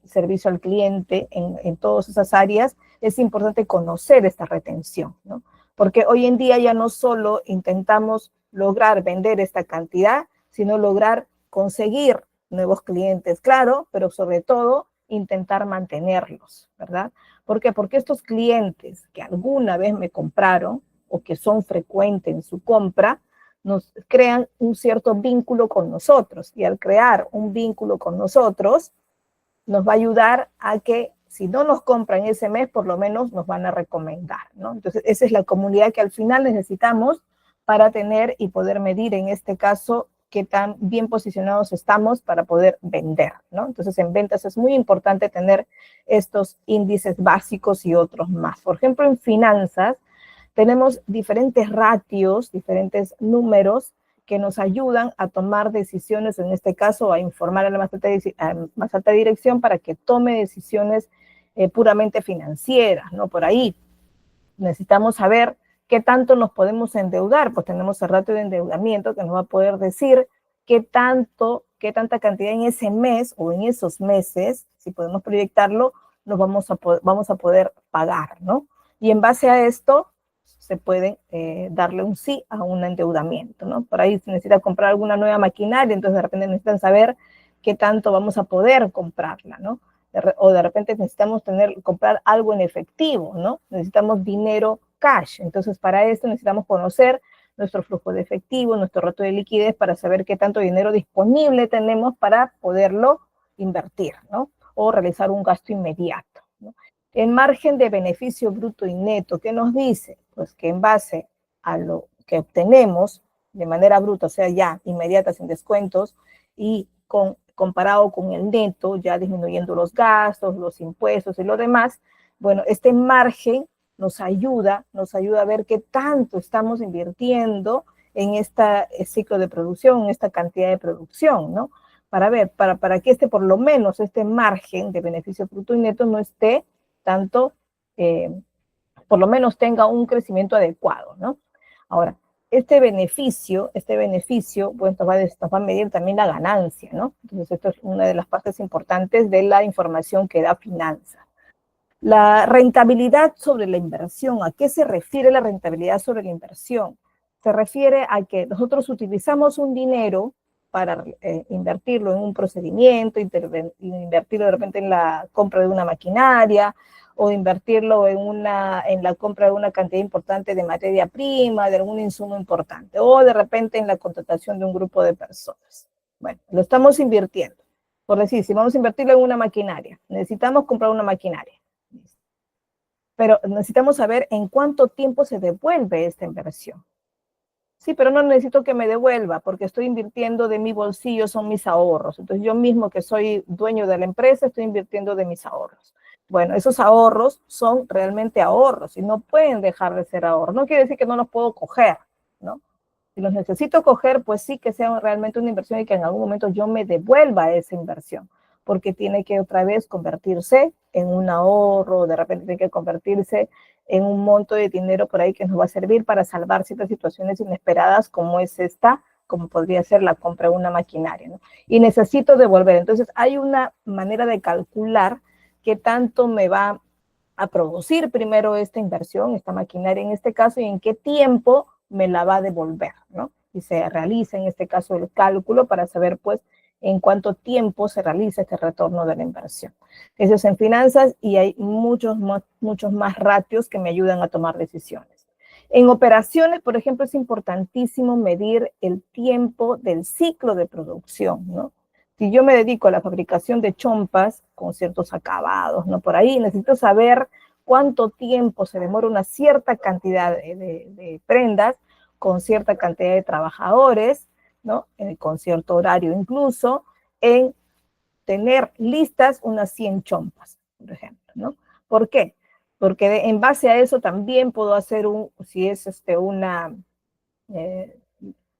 servicio al cliente, en todas esas áreas, es importante conocer esta retención, ¿no? Porque hoy en día ya no solo intentamos lograr vender esta cantidad, sino lograr conseguir nuevos clientes, claro, pero sobre todo intentar mantenerlos, ¿verdad? ¿Por qué? Porque estos clientes que alguna vez me compraron o que son frecuentes en su compra, nos crean un cierto vínculo con nosotros, y al crear un vínculo con nosotros, nos va a ayudar a que si no nos compran ese mes, por lo menos nos van a recomendar, ¿no? Entonces, esa es la comunidad que al final necesitamos para tener y poder medir, en este caso, qué tan bien posicionados estamos para poder vender, ¿no? Entonces, en ventas es muy importante tener estos índices básicos y otros más. Por ejemplo, en finanzas, tenemos diferentes ratios, diferentes números que nos ayudan a tomar decisiones, en este caso a informar a la más alta dirección para que tome decisiones puramente financieras, ¿no? Por ahí necesitamos saber qué tanto nos podemos endeudar, pues tenemos el ratio de endeudamiento que nos va a poder decir qué tanta cantidad en ese mes o en esos meses, si podemos proyectarlo, nos vamos a poder pagar, ¿no? Y en base a esto, se puede darle un sí a un endeudamiento, ¿no? Por ahí se necesita comprar alguna nueva maquinaria, entonces de repente necesitan saber qué tanto vamos a poder comprarla, ¿no? O de repente necesitamos comprar algo en efectivo, ¿no? Necesitamos dinero cash, entonces para esto necesitamos conocer nuestro flujo de efectivo, nuestro ratio de liquidez para saber qué tanto dinero disponible tenemos para poderlo invertir, ¿no? O realizar un gasto inmediato, ¿no? El margen de beneficio bruto y neto, ¿qué nos dice? Pues que en base a lo que obtenemos de manera bruta, o sea, ya inmediata, sin descuentos, y comparado con el neto, ya disminuyendo los gastos, los impuestos y lo demás, bueno, este margen nos ayuda a ver qué tanto estamos invirtiendo en este ciclo de producción, en esta cantidad de producción, ¿no? Para ver, para que por lo menos este margen de beneficio bruto y neto no esté tanto, por lo menos tenga un crecimiento adecuado, ¿no? Ahora, este beneficio, bueno, nos va a medir también la ganancia, ¿no? Entonces, esto es una de las partes importantes de la información que da finanzas. La rentabilidad sobre la inversión. ¿A qué se refiere la rentabilidad sobre la inversión? Se refiere a que nosotros utilizamos un dinero para invertirlo en un procedimiento, invertirlo de repente en la compra de una maquinaria, o invertirlo en la compra de una cantidad importante de materia prima, de algún insumo importante, o de repente en la contratación de un grupo de personas. Bueno, lo estamos invirtiendo. Por decir, si vamos a invertirlo en una maquinaria, necesitamos comprar una maquinaria. Pero necesitamos saber en cuánto tiempo se devuelve esta inversión. Sí, pero no necesito que me devuelva porque estoy invirtiendo de mi bolsillo, son mis ahorros. Entonces yo mismo que soy dueño de la empresa, estoy invirtiendo de mis ahorros. Bueno, esos ahorros son realmente ahorros y no pueden dejar de ser ahorros. No quiere decir que no los puedo coger, ¿no? Si los necesito coger, pues sí que sea realmente una inversión y que en algún momento yo me devuelva esa inversión, porque tiene que otra vez convertirse en un ahorro, de repente tiene que convertirse en un monto de dinero por ahí que nos va a servir para salvar ciertas situaciones inesperadas como es esta, como podría ser la compra de una maquinaria, ¿no? Y necesito devolver. Entonces hay una manera de calcular qué tanto me va a producir primero esta inversión, esta maquinaria en este caso, y en qué tiempo me la va a devolver, ¿no? Y se realiza en este caso el cálculo para saber, pues, en cuánto tiempo se realiza este retorno de la inversión. Eso es en finanzas y hay muchos más ratios que me ayudan a tomar decisiones. En operaciones, por ejemplo, es importantísimo medir el tiempo del ciclo de producción, ¿no? Si yo me dedico a la fabricación de chompas con ciertos acabados, ¿no? Por ahí necesito saber cuánto tiempo se demora una cierta cantidad de prendas con cierta cantidad de trabajadores, ¿no? Con cierto horario incluso, en tener listas unas 100 chompas, por ejemplo, ¿no? ¿Por qué? Porque en base a eso también puedo hacer si es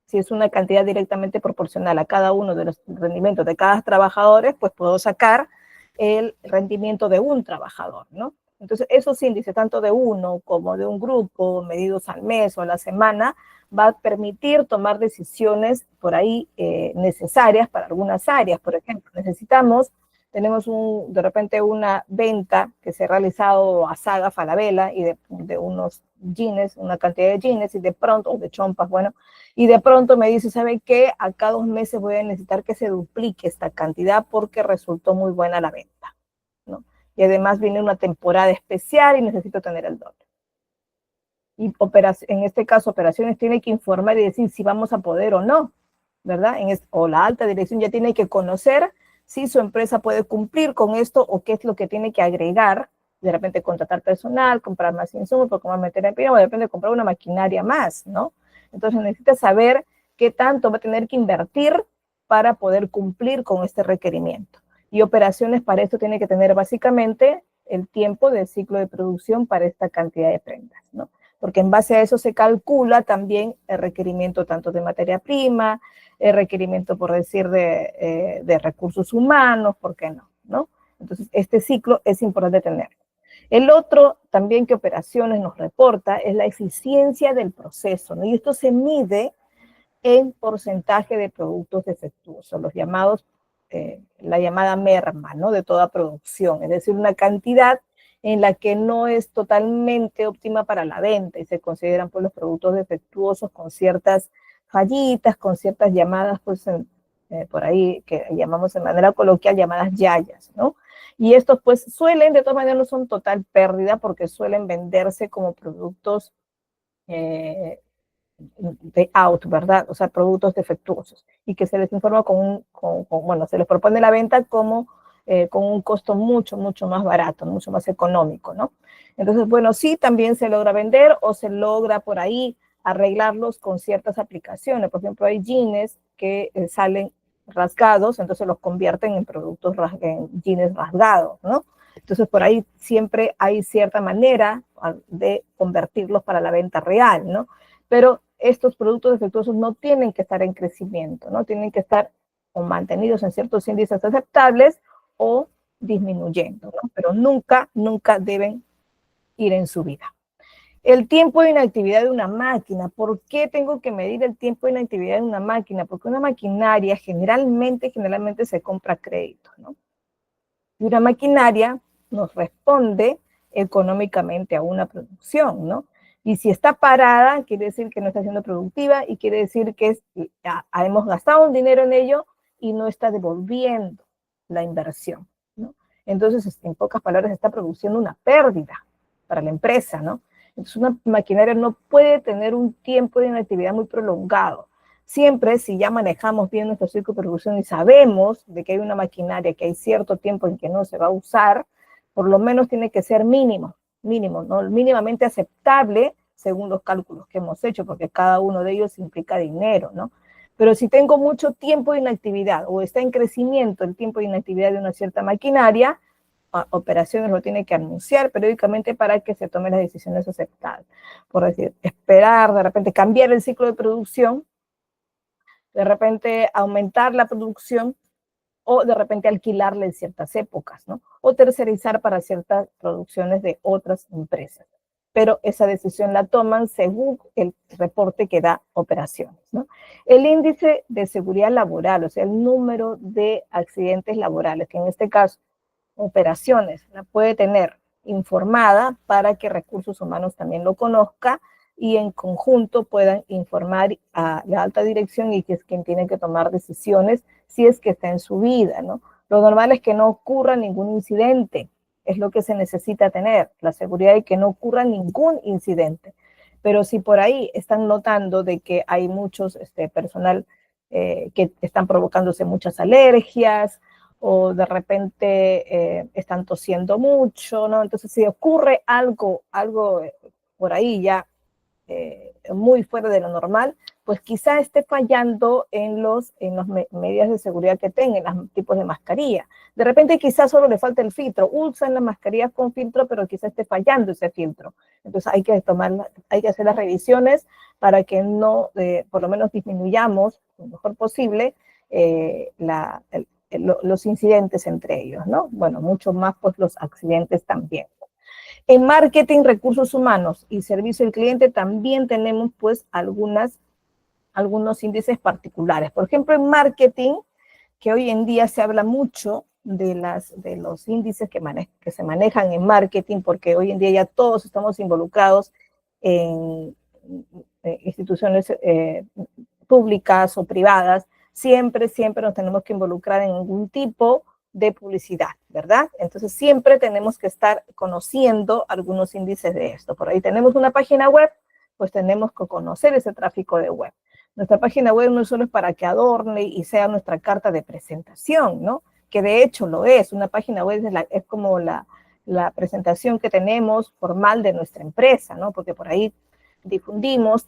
si es una cantidad directamente proporcional a cada uno de los rendimientos de cada trabajador, pues puedo sacar el rendimiento de un trabajador, ¿no? Entonces, esos índices, tanto de uno como de un grupo, medidos al mes o a la semana, va a permitir tomar decisiones por ahí necesarias para algunas áreas. Por ejemplo, tenemos de repente una venta que se ha realizado a Saga Falabella y de unos jeans, una cantidad de jeans y de pronto, o de chompas, bueno, y de pronto me dice, ¿sabe qué? Acá 2 meses voy a necesitar que se duplique esta cantidad porque resultó muy buena la venta, ¿no? Y además viene una temporada especial y necesito tener el doble. Y en este caso, operaciones tiene que informar y decir si vamos a poder o no, ¿verdad? O la alta dirección ya tiene que conocer si su empresa puede cumplir con esto o qué es lo que tiene que agregar, de repente contratar personal, comprar más insumos, porque va a meter en pie, o de repente comprar una maquinaria más, ¿no? Entonces necesita saber qué tanto va a tener que invertir para poder cumplir con este requerimiento. Y operaciones para esto tiene que tener básicamente el tiempo de ciclo de producción para esta cantidad de prendas, ¿no? Porque en base a eso se calcula también el requerimiento tanto de materia prima, el requerimiento, por decir, de recursos humanos, ¿por qué no? ¿No? Entonces, este ciclo es importante tener. El otro también que operaciones nos reporta es la eficiencia del proceso, ¿no? Y esto se mide en porcentaje de productos defectuosos, los llamados, la llamada merma, ¿no? De toda producción, es decir, una cantidad en la que no es totalmente óptima para la venta y se consideran pues, los productos defectuosos con ciertas fallitas, con ciertas llamadas, pues por ahí que llamamos de manera coloquial llamadas yayas, ¿no? Y estos pues suelen, de todas maneras no son total pérdida porque suelen venderse como productos de out, ¿verdad? O sea, productos defectuosos y que se les informa bueno, se les propone la venta como con un costo mucho más barato, mucho más económico, ¿no? Entonces, bueno, sí, también se logra vender o se logra por ahí arreglarlos con ciertas aplicaciones. Por ejemplo, hay jeans que salen rasgados, entonces los convierten en productos, en jeans rasgados, ¿no? Entonces, por ahí siempre hay cierta manera de convertirlos para la venta real, ¿no? Pero estos productos defectuosos no tienen que estar en crecimiento, ¿no? Tienen que estar o mantenidos en ciertos índices aceptables o disminuyendo, ¿no? Pero nunca, nunca deben ir en subida. El tiempo de inactividad de una máquina. ¿Por qué tengo que medir el tiempo de inactividad de una máquina? Porque una maquinaria generalmente se compra a crédito, ¿no? Y una maquinaria nos responde económicamente a una producción, ¿no? Y si está parada, quiere decir que no está siendo productiva y quiere decir que hemos gastado un dinero en ello y no está devolviendo la inversión, ¿no? Entonces, en pocas palabras, está produciendo una pérdida para la empresa, ¿no? Entonces, una maquinaria no puede tener un tiempo de inactividad muy prolongado. Siempre, si ya manejamos bien nuestro ciclo de producción y sabemos de que hay una maquinaria que hay cierto tiempo en que no se va a usar, por lo menos tiene que ser mínimo, ¿no? Mínimamente aceptable según los cálculos que hemos hecho, porque cada uno de ellos implica dinero, ¿no? Pero si tengo mucho tiempo de inactividad o está en crecimiento el tiempo de inactividad de una cierta maquinaria, operaciones lo tiene que anunciar periódicamente para que se tomen las decisiones aceptables. Por decir, esperar, de repente cambiar el ciclo de producción, de repente aumentar la producción o de repente alquilarle en ciertas épocas, ¿no? O tercerizar para ciertas producciones de otras empresas. Pero esa decisión la toman según el reporte que da operaciones, ¿no? El índice de seguridad laboral, o sea, el número de accidentes laborales, que en este caso operaciones la puede tener informada para que recursos humanos también lo conozca y en conjunto puedan informar a la alta dirección y que es quien tiene que tomar decisiones si es que está en su vida, ¿no? Lo normal es que no ocurra ningún incidente, es lo que se necesita tener, la seguridad de que no ocurra ningún incidente. Pero si por ahí están notando de que hay muchos personal que están provocándose muchas alergias o de repente están tosiendo mucho, ¿no? Entonces si ocurre algo por ahí ya muy fuera de lo normal, pues quizá esté fallando en las medidas de seguridad que tengan, en los tipos de mascarilla. De repente quizá solo le falta el filtro, usan las mascarillas con filtro, pero quizá esté fallando ese filtro. Entonces hay que hacer las revisiones para que no, por lo menos disminuyamos lo mejor posible los incidentes entre ellos, ¿no? Bueno, mucho más pues los accidentes también. En marketing, recursos humanos y servicio al cliente también tenemos pues algunos índices particulares. Por ejemplo, en marketing, que hoy en día se habla mucho de los índices que se manejan en marketing, porque hoy en día ya todos estamos involucrados en instituciones públicas o privadas, siempre nos tenemos que involucrar en algún tipo de publicidad, ¿verdad? Entonces siempre tenemos que estar conociendo algunos índices de esto. Por ahí tenemos una página web, pues tenemos que conocer ese tráfico de web. Nuestra página web no solo es para que adorne y sea nuestra carta de presentación, ¿no? Que de hecho lo es. Una página web es como la presentación que tenemos formal de nuestra empresa, ¿no? Porque por ahí difundimos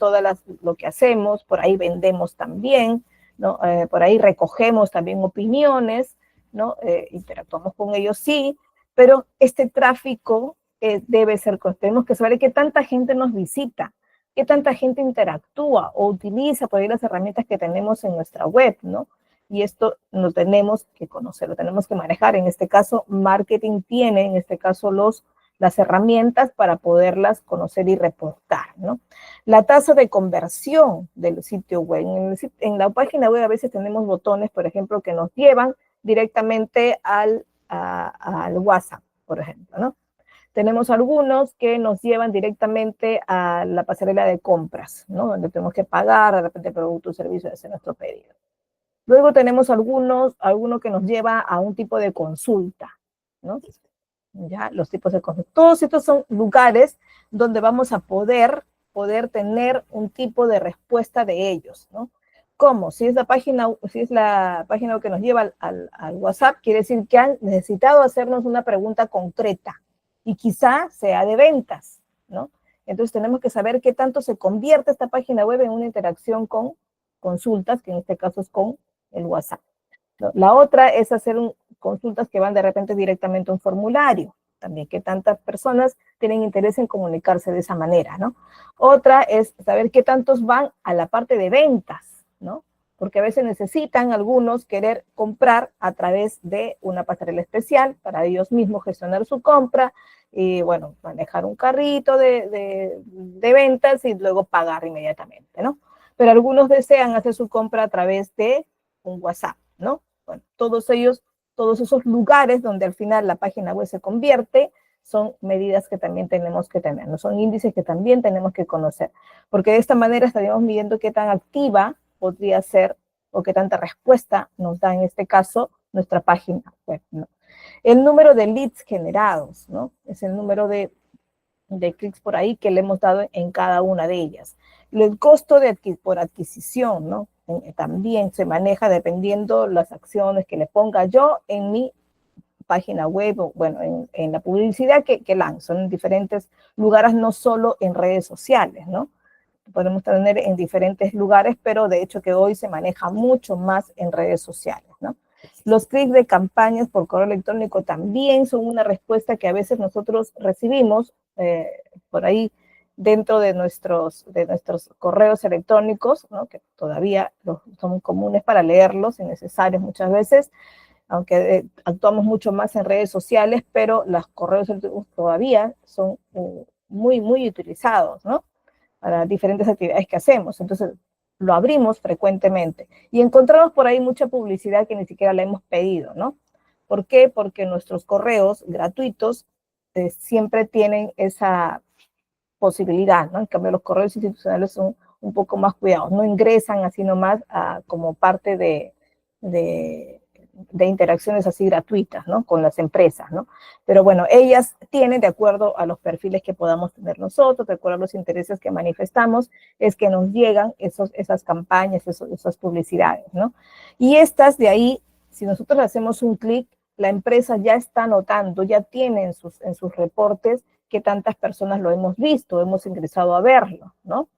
lo que hacemos, por ahí vendemos también, ¿no? Por ahí recogemos también opiniones, ¿no? Interactuamos con ellos, sí, pero este tráfico debe ser, tenemos que saber qué tanta gente nos visita, qué tanta gente interactúa o utiliza por ahí las herramientas que tenemos en nuestra web, ¿no? Y esto lo tenemos que conocer, lo tenemos que manejar. En este caso, marketing tiene, en este caso, las herramientas para poderlas conocer y reportar, ¿no? La tasa de conversión del sitio web. En la página web a veces tenemos botones, por ejemplo, que nos llevan directamente al WhatsApp, por ejemplo, ¿no? Tenemos algunos que nos llevan directamente a la pasarela de compras, ¿no? Donde tenemos que pagar de repente producto o servicio y hacer nuestro pedido. Luego tenemos alguno que nos lleva a un tipo de consulta, ¿no? Ya, los tipos de consulta. Todos estos son lugares donde vamos a poder tener un tipo de respuesta de ellos, ¿no? ¿Cómo? Si es la página que nos lleva al WhatsApp, quiere decir que han necesitado hacernos una pregunta concreta y quizá sea de ventas, ¿no? Entonces tenemos que saber qué tanto se convierte esta página web en una interacción con consultas, que en este caso es con el WhatsApp. La otra es hacer consultas que van de repente directamente a un formulario. También qué tantas personas tienen interés en comunicarse de esa manera, ¿no? Otra es saber qué tantos van a la parte de ventas, ¿no? Porque a veces necesitan algunos querer comprar a través de una pasarela especial para ellos mismos gestionar su compra y, bueno, manejar un carrito de ventas y luego pagar inmediatamente, ¿no? Pero algunos desean hacer su compra a través de un WhatsApp, ¿no? Bueno, todos esos lugares donde al final la página web se convierte, son medidas que también tenemos que tener, ¿no? Son índices que también tenemos que conocer, porque de esta manera estaríamos midiendo qué tan activa podría ser o qué tanta respuesta nos da en este caso nuestra página web, ¿no? El número de leads generados, ¿no? Es el número de clics por ahí que le hemos dado en cada una de ellas. El costo por adquisición, ¿no? También se maneja dependiendo las acciones que le ponga yo en mi página web, o bueno, en la publicidad que lanzo en diferentes lugares, no solo en redes sociales, ¿no? Podemos tener en diferentes lugares, pero de hecho que hoy se maneja mucho más en redes sociales, ¿no? Los clics de campañas por correo electrónico también son una respuesta que a veces nosotros recibimos por ahí dentro de nuestros correos electrónicos, ¿no? Que todavía son comunes para leerlos, innecesarios muchas veces, aunque actuamos mucho más en redes sociales, pero los correos electrónicos todavía son muy, muy utilizados, ¿no? Para diferentes actividades que hacemos. Entonces, lo abrimos frecuentemente y encontramos por ahí mucha publicidad que ni siquiera la hemos pedido, ¿no? ¿Por qué? Porque nuestros correos gratuitos siempre tienen esa posibilidad, ¿no? En cambio, los correos institucionales son un poco más cuidados, no ingresan así nomás como parte de interacciones así gratuitas, ¿no? Con las empresas, ¿no? Pero bueno, ellas tienen, de acuerdo a los perfiles que podamos tener nosotros, de acuerdo a los intereses que manifestamos, es que nos llegan esas campañas, esas publicidades, ¿no? Y estas de ahí, si nosotros hacemos un clic, la empresa ya está notando, ya tiene en sus reportes qué tantas personas lo hemos visto, hemos ingresado a verlo, ¿no?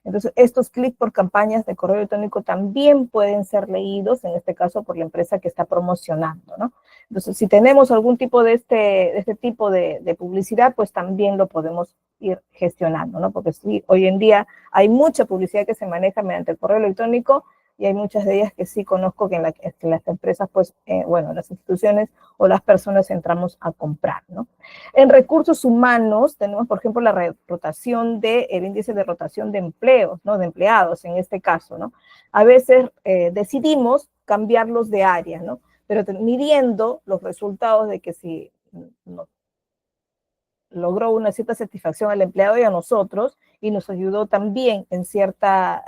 Entonces, estos clics por campañas de correo electrónico también pueden ser leídos, en este caso, por la empresa que está promocionando, ¿no? Entonces, si tenemos algún tipo de este tipo de publicidad, pues también lo podemos ir gestionando, ¿no? Porque sí, hoy en día hay mucha publicidad que se maneja mediante el correo electrónico y hay muchas de ellas que sí conozco que en las empresas, pues, bueno, las instituciones o las personas entramos a comprar, ¿no? En recursos humanos tenemos, por ejemplo, la rotación el índice de rotación de empleos, ¿no? De empleados en este caso, ¿no? A veces decidimos cambiarlos de área, ¿no? Pero midiendo los resultados de que si nos logró una cierta satisfacción al empleado y a nosotros, y nos ayudó también en cierta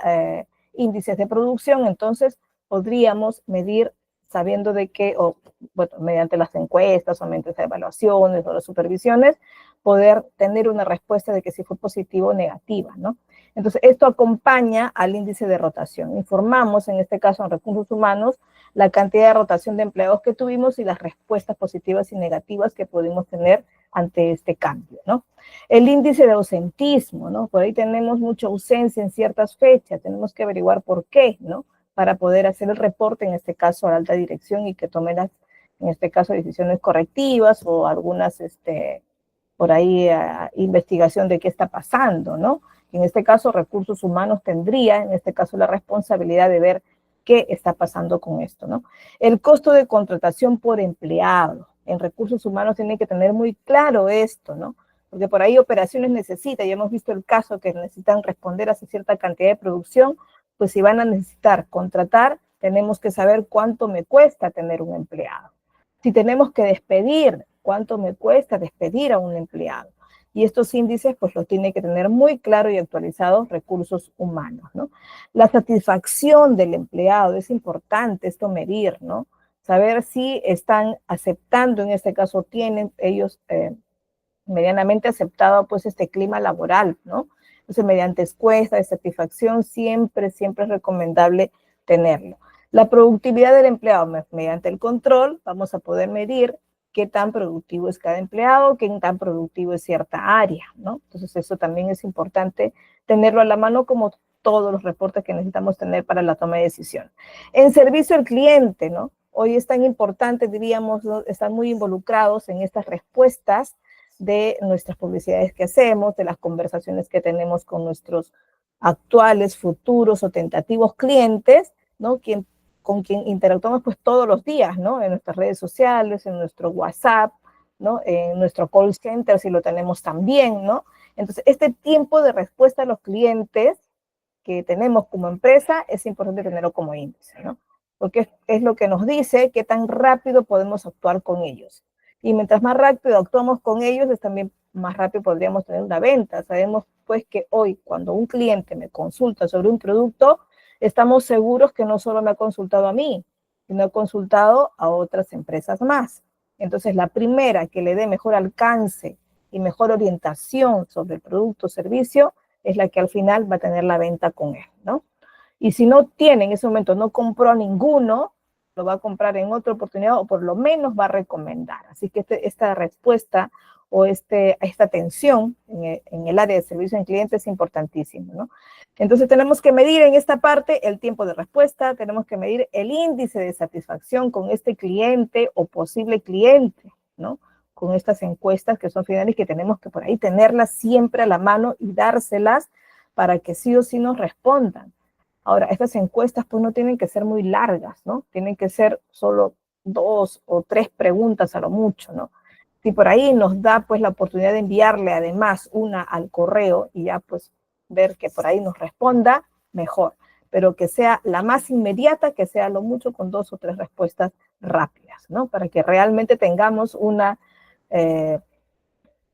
índices de producción, entonces podríamos medir sabiendo de que, o bueno, mediante las encuestas o mediante las evaluaciones o las supervisiones, poder tener una respuesta de que si fue positiva o negativa, ¿no? Entonces, esto acompaña al índice de rotación. Informamos, en este caso en recursos humanos, la cantidad de rotación de empleados que tuvimos y las respuestas positivas y negativas que pudimos tener ante este cambio, ¿no? El índice de ausentismo, ¿no? Por ahí tenemos mucha ausencia en ciertas fechas, tenemos que averiguar por qué, ¿no? Para poder hacer el reporte, en este caso, a la alta dirección y que tome en este caso, decisiones correctivas o algunas, por ahí, investigación de qué está pasando, ¿no? En este caso, recursos humanos tendría, en este caso, la responsabilidad de ver qué está pasando con esto, ¿no? El costo de contratación por empleado. En recursos humanos tiene que tener muy claro esto, ¿no? Porque por ahí operaciones necesita, ya hemos visto el caso que necesitan responder a cierta cantidad de producción, pues si van a necesitar contratar, tenemos que saber cuánto me cuesta tener un empleado. Si tenemos que despedir, cuánto me cuesta despedir a un empleado. Y estos índices, pues los tiene que tener muy claro y actualizados recursos humanos, ¿no? La satisfacción del empleado, es importante esto medir, ¿no? Saber si están aceptando, en este caso tienen ellos medianamente aceptado pues este clima laboral, ¿no? Entonces, mediante encuestas de satisfacción siempre es recomendable tenerlo. La productividad del empleado, mediante el control, vamos a poder medir qué tan productivo es cada empleado, qué tan productivo es cierta área, ¿no? Entonces eso también es importante tenerlo a la mano como todos los reportes que necesitamos tener para la toma de decisión. En servicio al cliente, ¿no? Hoy es tan importante, diríamos, ¿no? Están muy involucrados en estas respuestas de nuestras publicidades que hacemos, de las conversaciones que tenemos con nuestros actuales, futuros o tentativos clientes, ¿no? Con quien interactuamos pues todos los días, ¿no? En nuestras redes sociales, en nuestro WhatsApp, ¿no? En nuestro call center, si lo tenemos también, ¿no? Entonces, este tiempo de respuesta a los clientes que tenemos como empresa es importante tenerlo como índice, ¿no? Porque es lo que nos dice qué tan rápido podemos actuar con ellos. Y mientras más rápido actuamos con ellos, es también más rápido podríamos tener una venta. Sabemos pues que hoy cuando un cliente me consulta sobre un producto, estamos seguros que no solo me ha consultado a mí, sino ha consultado a otras empresas más. Entonces la primera que le dé mejor alcance y mejor orientación sobre el producto o servicio es la que al final va a tener la venta con él, ¿no? Y si no tiene en ese momento, no compró a ninguno, lo va a comprar en otra oportunidad o por lo menos va a recomendar. Así que esta respuesta o esta atención en el área de servicio al cliente es importantísimo, ¿no? Entonces tenemos que medir en esta parte el tiempo de respuesta, tenemos que medir el índice de satisfacción con este cliente o posible cliente, ¿no? Con estas encuestas que son finales que tenemos que por ahí tenerlas siempre a la mano y dárselas para que sí o sí nos respondan. Ahora, estas encuestas pues no tienen que ser muy largas, ¿no? Tienen que ser solo 2 o 3 preguntas a lo mucho, ¿no? Si por ahí nos da pues la oportunidad de enviarle además una al correo y ya pues ver que por ahí nos responda, mejor. Pero que sea la más inmediata, que sea lo mucho con 2 o 3 respuestas rápidas, ¿no? Para que realmente tengamos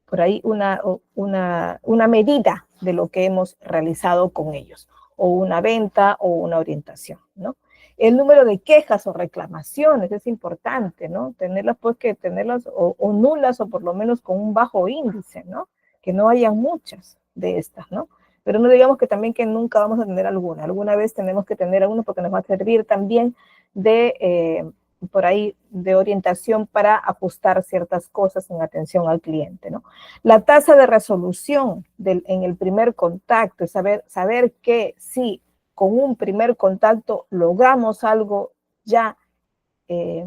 por ahí una medida de lo que hemos realizado con ellos, o una venta o una orientación, ¿no? El número de quejas o reclamaciones es importante, ¿no? Tenerlas, pues que tenerlas o nulas o por lo menos con un bajo índice, ¿no? Que no haya muchas de estas, ¿no? Pero no digamos que también que nunca vamos a tener alguna vez tenemos que tener alguno porque nos va a servir también de por ahí de orientación para ajustar ciertas cosas en atención al cliente, ¿no? La tasa de resolución en el primer contacto, saber que si con un primer contacto logramos algo ya eh,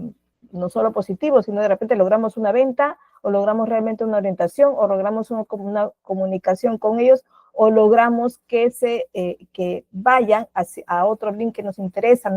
no solo positivo, sino de repente logramos una venta o logramos realmente una orientación o logramos una comunicación con ellos o logramos que vayan a otro link que nos interesa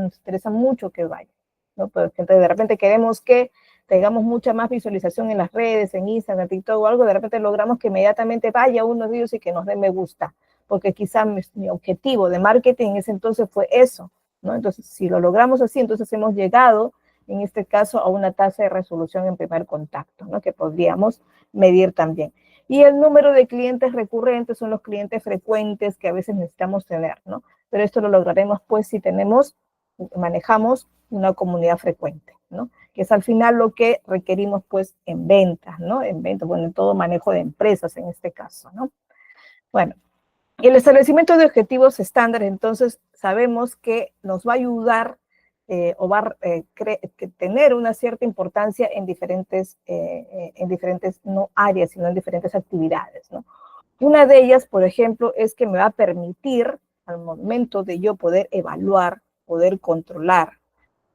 mucho que vayan, ¿no? Porque de repente queremos que tengamos mucha más visualización en las redes, en Instagram, TikTok o algo, de repente logramos que inmediatamente vaya uno de ellos y que nos dé me gusta, porque quizá mi objetivo de marketing en ese entonces fue eso, ¿no? Entonces, si lo logramos así, entonces hemos llegado, en este caso, a una tasa de resolución en primer contacto, ¿no? Que podríamos medir también. Y el número de clientes recurrentes son los clientes frecuentes que a veces necesitamos tener, ¿no? Pero esto lo lograremos, pues, si manejamos una comunidad frecuente, ¿no? Que es al final lo que requerimos, pues, en ventas, ¿no? En ventas, bueno, en todo manejo de empresas en este caso, ¿no? Bueno, y el establecimiento de objetivos estándares, entonces, sabemos que nos va a ayudar o va a tener una cierta importancia en diferentes no áreas, sino en diferentes actividades, ¿no? Una de ellas, por ejemplo, es que me va a permitir, al momento de yo poder evaluar, poder controlar,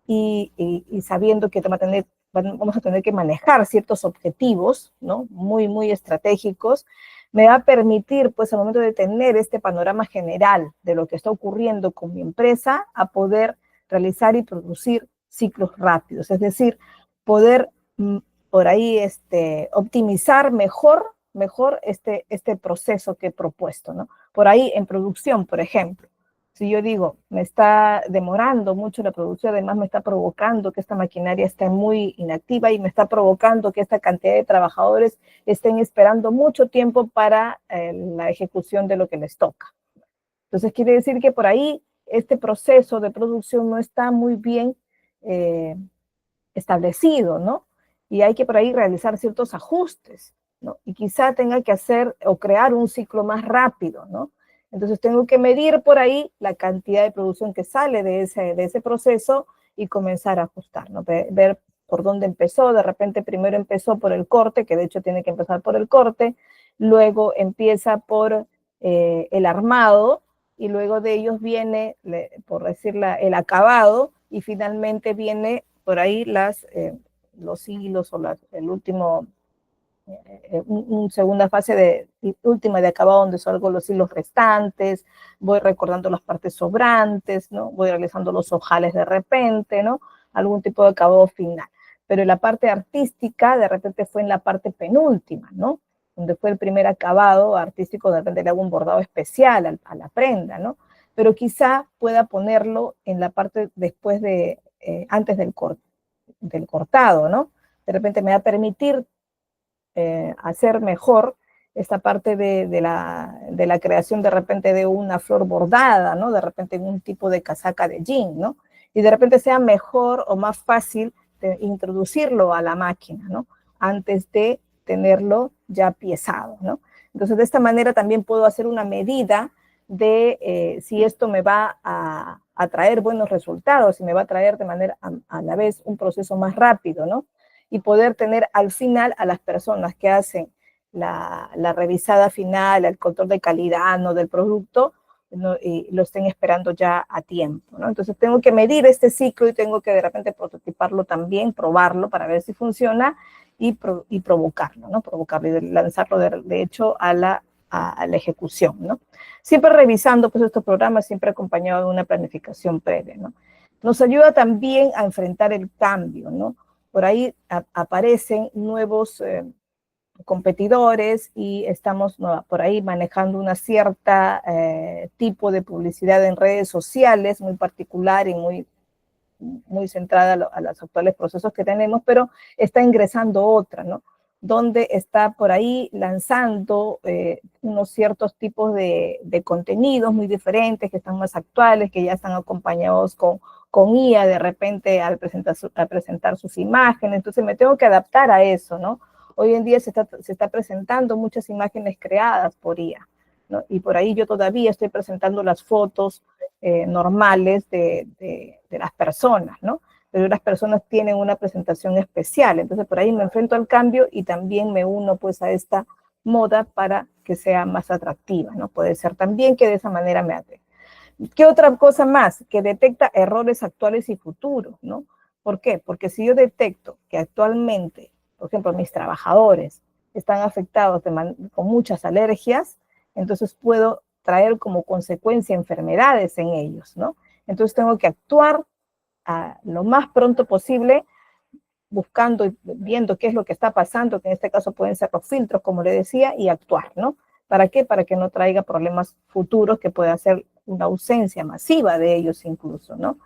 y sabiendo que vamos a tener que manejar ciertos objetivos, ¿no? Muy, muy estratégicos, me va a permitir, pues, al momento de tener este panorama general de lo que está ocurriendo con mi empresa, a poder realizar y producir ciclos rápidos, es decir, poder por ahí optimizar mejor este proceso que he propuesto, ¿no? Por ahí en producción, por ejemplo, si yo digo, me está demorando mucho la producción, además me está provocando que esta maquinaria esté muy inactiva y me está provocando que esta cantidad de trabajadores estén esperando mucho tiempo para la ejecución de lo que les toca. Entonces quiere decir que por ahí este proceso de producción no está muy bien establecido, ¿no? Y hay que por ahí realizar ciertos ajustes, ¿no? Y quizá tenga que hacer o crear un ciclo más rápido, ¿no? Entonces tengo que medir por ahí la cantidad de producción que sale de ese proceso y comenzar a ajustar, ¿no? Ver por dónde empezó. De repente primero empezó por el corte, que de hecho tiene que empezar por el corte, luego empieza por el armado, y luego de ellos viene, por decirla, el acabado, y finalmente viene por ahí los hilos o el último, una segunda fase última de acabado, donde salgo los hilos restantes, voy recordando las partes sobrantes, ¿no? Voy realizando los ojales de repente, ¿no? Algún tipo de acabado final. Pero la parte artística de repente fue en la parte penúltima, ¿no? Donde fue el primer acabado artístico, de repente le hago un bordado especial a la prenda, ¿no? Pero quizá pueda ponerlo en la parte después antes del cortado, ¿no? De repente me va a permitir hacer mejor esta parte de la creación de repente de una flor bordada, ¿no? De repente en un tipo de casaca de jean, ¿no? Y de repente sea mejor o más fácil de introducirlo a la máquina, ¿no? Antes de tenerlo ya piezado, ¿no? Entonces, de esta manera también puedo hacer una medida de si esto me va a traer buenos resultados, si me va a traer de manera a la vez un proceso más rápido, ¿no? Y poder tener al final a las personas que hacen la revisada final, el control de calidad, ¿no? Del producto, ¿no? Y lo estén esperando ya a tiempo, ¿no? Entonces tengo que medir este ciclo y tengo que de repente prototiparlo también, probarlo para ver si funciona y provocarlo, ¿no? Provocarlo y lanzarlo de hecho a la ejecución, ¿no? Siempre revisando pues estos programas, siempre acompañado de una planificación previa, ¿no? Nos ayuda también a enfrentar el cambio, ¿no? Por ahí aparecen nuevos competidores y estamos por ahí manejando una cierta tipo de publicidad en redes sociales, muy particular y muy centrada a los actuales procesos que tenemos, pero está ingresando otra, ¿no? Donde está por ahí lanzando unos ciertos tipos de contenidos muy diferentes, que están más actuales, que ya están acompañados con IA de repente al presentar sus imágenes. Entonces me tengo que adaptar a eso, ¿no? Hoy en día se está presentando muchas imágenes creadas por IA, ¿no? Y por ahí yo todavía estoy presentando las fotos normales de las personas, ¿no? Pero las personas tienen una presentación especial, entonces por ahí me enfrento al cambio y también me uno pues a esta moda para que sea más atractiva, ¿no? Puede ser también que de esa manera me atreva. ¿Qué otra cosa más? Que detecta errores actuales y futuros, ¿no? ¿Por qué? Porque si yo detecto que actualmente, por ejemplo, mis trabajadores están afectados con muchas alergias, entonces puedo traer como consecuencia enfermedades en ellos, ¿no? Entonces tengo que actuar lo más pronto posible, buscando y viendo qué es lo que está pasando, que en este caso pueden ser los filtros, como le decía, y actuar, ¿no? ¿Para qué? Para que no traiga problemas futuros que pueda ser una ausencia masiva de ellos incluso, ¿no?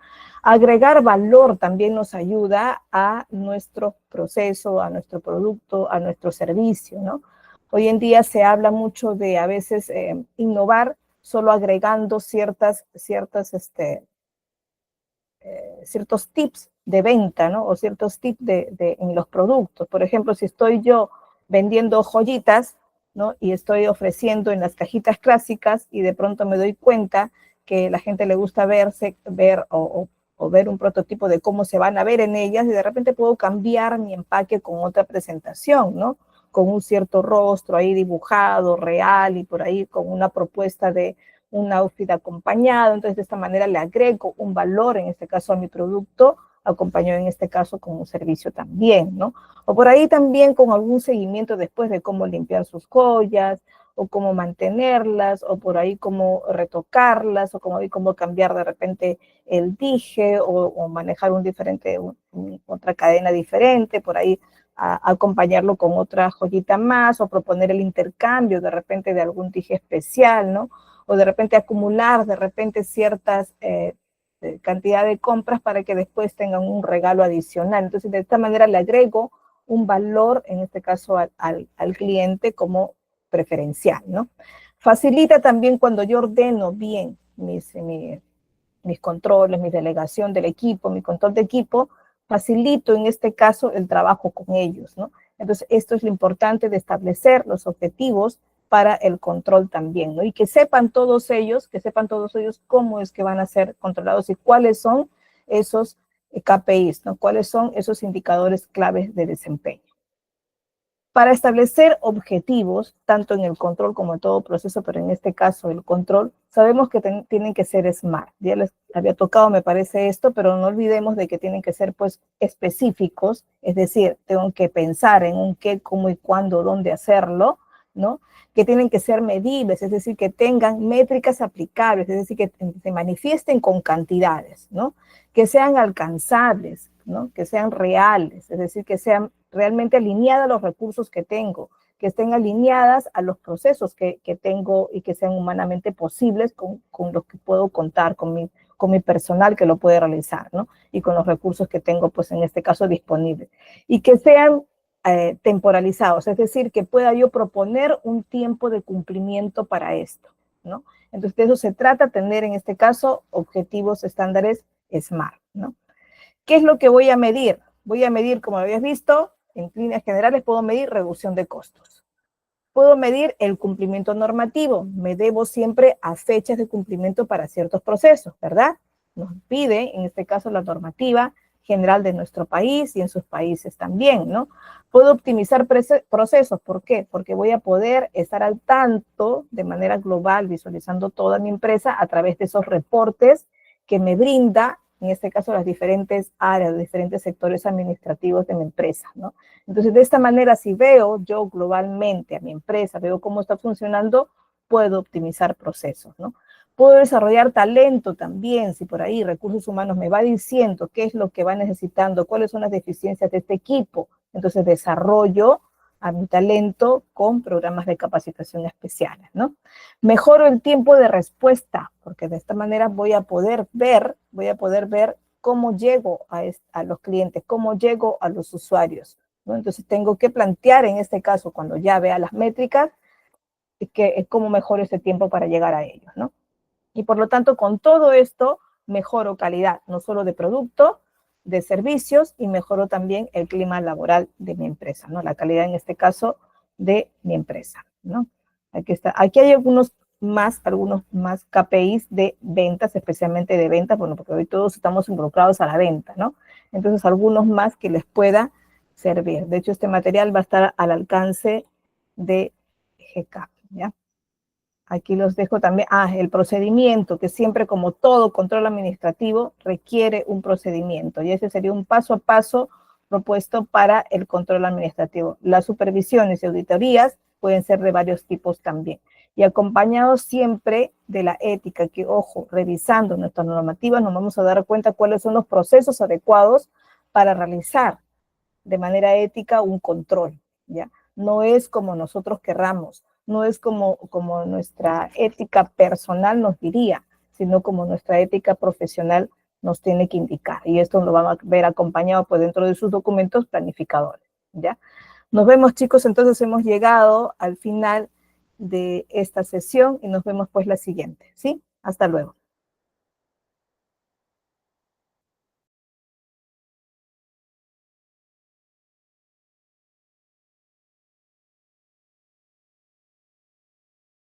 Agregar valor también nos ayuda a nuestro proceso, a nuestro producto, a nuestro servicio, ¿no? Hoy en día se habla mucho de a veces innovar solo agregando ciertos tips de venta, ¿no? O ciertos tips en los productos. Por ejemplo, si estoy yo vendiendo joyitas, ¿no? Y estoy ofreciendo en las cajitas clásicas y de pronto me doy cuenta que la gente le gusta ver o ver un prototipo de cómo se van a ver en ellas, y de repente puedo cambiar mi empaque con otra presentación, ¿no? Con un cierto rostro ahí dibujado, real, y por ahí con una propuesta de un outfit acompañado. Entonces de esta manera le agrego un valor, en este caso a mi producto, acompañado en este caso con un servicio también, ¿no? O por ahí también con algún seguimiento después de cómo limpiar sus joyas, o cómo mantenerlas, o por ahí cómo retocarlas, o cómo cambiar de repente el dije, o manejar otra cadena diferente, por ahí acompañarlo con otra joyita más, o proponer el intercambio de repente de algún dije especial, ¿no? O de repente acumular de repente ciertas cantidad de compras para que después tengan un regalo adicional. Entonces, de esta manera le agrego un valor, en este caso al cliente, como preferencial, ¿no? Facilita también cuando yo ordeno bien mis controles, mi delegación del equipo, mi control de equipo, facilito en este caso el trabajo con ellos, ¿no? Entonces, esto es lo importante de establecer los objetivos para el control también, ¿no? Y que sepan todos ellos cómo es que van a ser controlados y cuáles son esos KPIs, ¿no? ¿Cuáles son esos indicadores claves de desempeño? Para establecer objetivos, tanto en el control como en todo proceso, pero en este caso el control, sabemos que tienen que ser SMART. Ya les había tocado, me parece esto, pero no olvidemos de que tienen que ser pues específicos, es decir, tengo que pensar en un qué, cómo y cuándo, dónde hacerlo, ¿no? Que tienen que ser medibles, es decir, que tengan métricas aplicables, es decir, que se manifiesten con cantidades, ¿no? Que sean alcanzables, ¿no? Que sean reales, es decir, que sean realmente alineadas a los recursos que tengo, que estén alineadas a los procesos que tengo y que sean humanamente posibles con los que puedo contar, con mi personal que lo puede realizar, ¿no? Y con los recursos que tengo, pues en este caso, disponibles. Y que sean temporalizados, es decir, que pueda yo proponer un tiempo de cumplimiento para esto, ¿no? Entonces, de eso se trata, tener en este caso objetivos estándares SMART, ¿no? ¿Qué es lo que voy a medir? Voy a medir, como habías visto, en líneas generales puedo medir reducción de costos. Puedo medir el cumplimiento normativo. Me debo siempre a fechas de cumplimiento para ciertos procesos, ¿verdad? Nos pide, en este caso, la normativa general de nuestro país y en sus países también, ¿no? Puedo optimizar procesos. ¿Por qué? Porque voy a poder estar al tanto de manera global, visualizando toda mi empresa a través de esos reportes que me brinda, en este caso, las diferentes áreas, los diferentes sectores administrativos de mi empresa, ¿no? Entonces, de esta manera, si veo yo globalmente a mi empresa, veo cómo está funcionando, puedo optimizar procesos, ¿no? Puedo desarrollar talento también, si por ahí recursos humanos me va diciendo qué es lo que va necesitando, cuáles son las deficiencias de este equipo. Entonces, desarrollo a mi talento con programas de capacitación especiales, ¿no? Mejoro el tiempo de respuesta, porque de esta manera voy a poder ver cómo llego a los clientes, cómo llego a los usuarios, ¿no? Entonces tengo que plantear en este caso, cuando ya vea las métricas, cómo mejoro ese tiempo para llegar a ellos, ¿no? Y por lo tanto, con todo esto, mejoro calidad, no solo de producto, de servicios, y mejoro también el clima laboral de mi empresa, ¿no? La calidad, en este caso, de mi empresa, ¿no? Aquí está. Aquí hay algunos más KPIs de ventas, especialmente de ventas, bueno, porque hoy todos estamos involucrados a la venta, ¿no? Entonces, algunos más que les pueda servir. De hecho, este material va a estar al alcance de GCAP, ¿ya? Aquí los dejo también. El procedimiento, que siempre, como todo control administrativo, requiere un procedimiento. Y ese sería un paso a paso propuesto para el control administrativo. Las supervisiones y auditorías pueden ser de varios tipos también. Y acompañados siempre de la ética, que, ojo, revisando nuestras normativas, nos vamos a dar cuenta cuáles son los procesos adecuados para realizar de manera ética un control, ¿ya? No es como nosotros querramos, no es como nuestra ética personal nos diría, sino como nuestra ética profesional nos tiene que indicar. Y esto lo van a ver acompañado pues dentro de sus documentos planificadores, ¿ya? Nos vemos, chicos, entonces hemos llegado al final de esta sesión y nos vemos pues la siguiente, ¿sí? Hasta luego.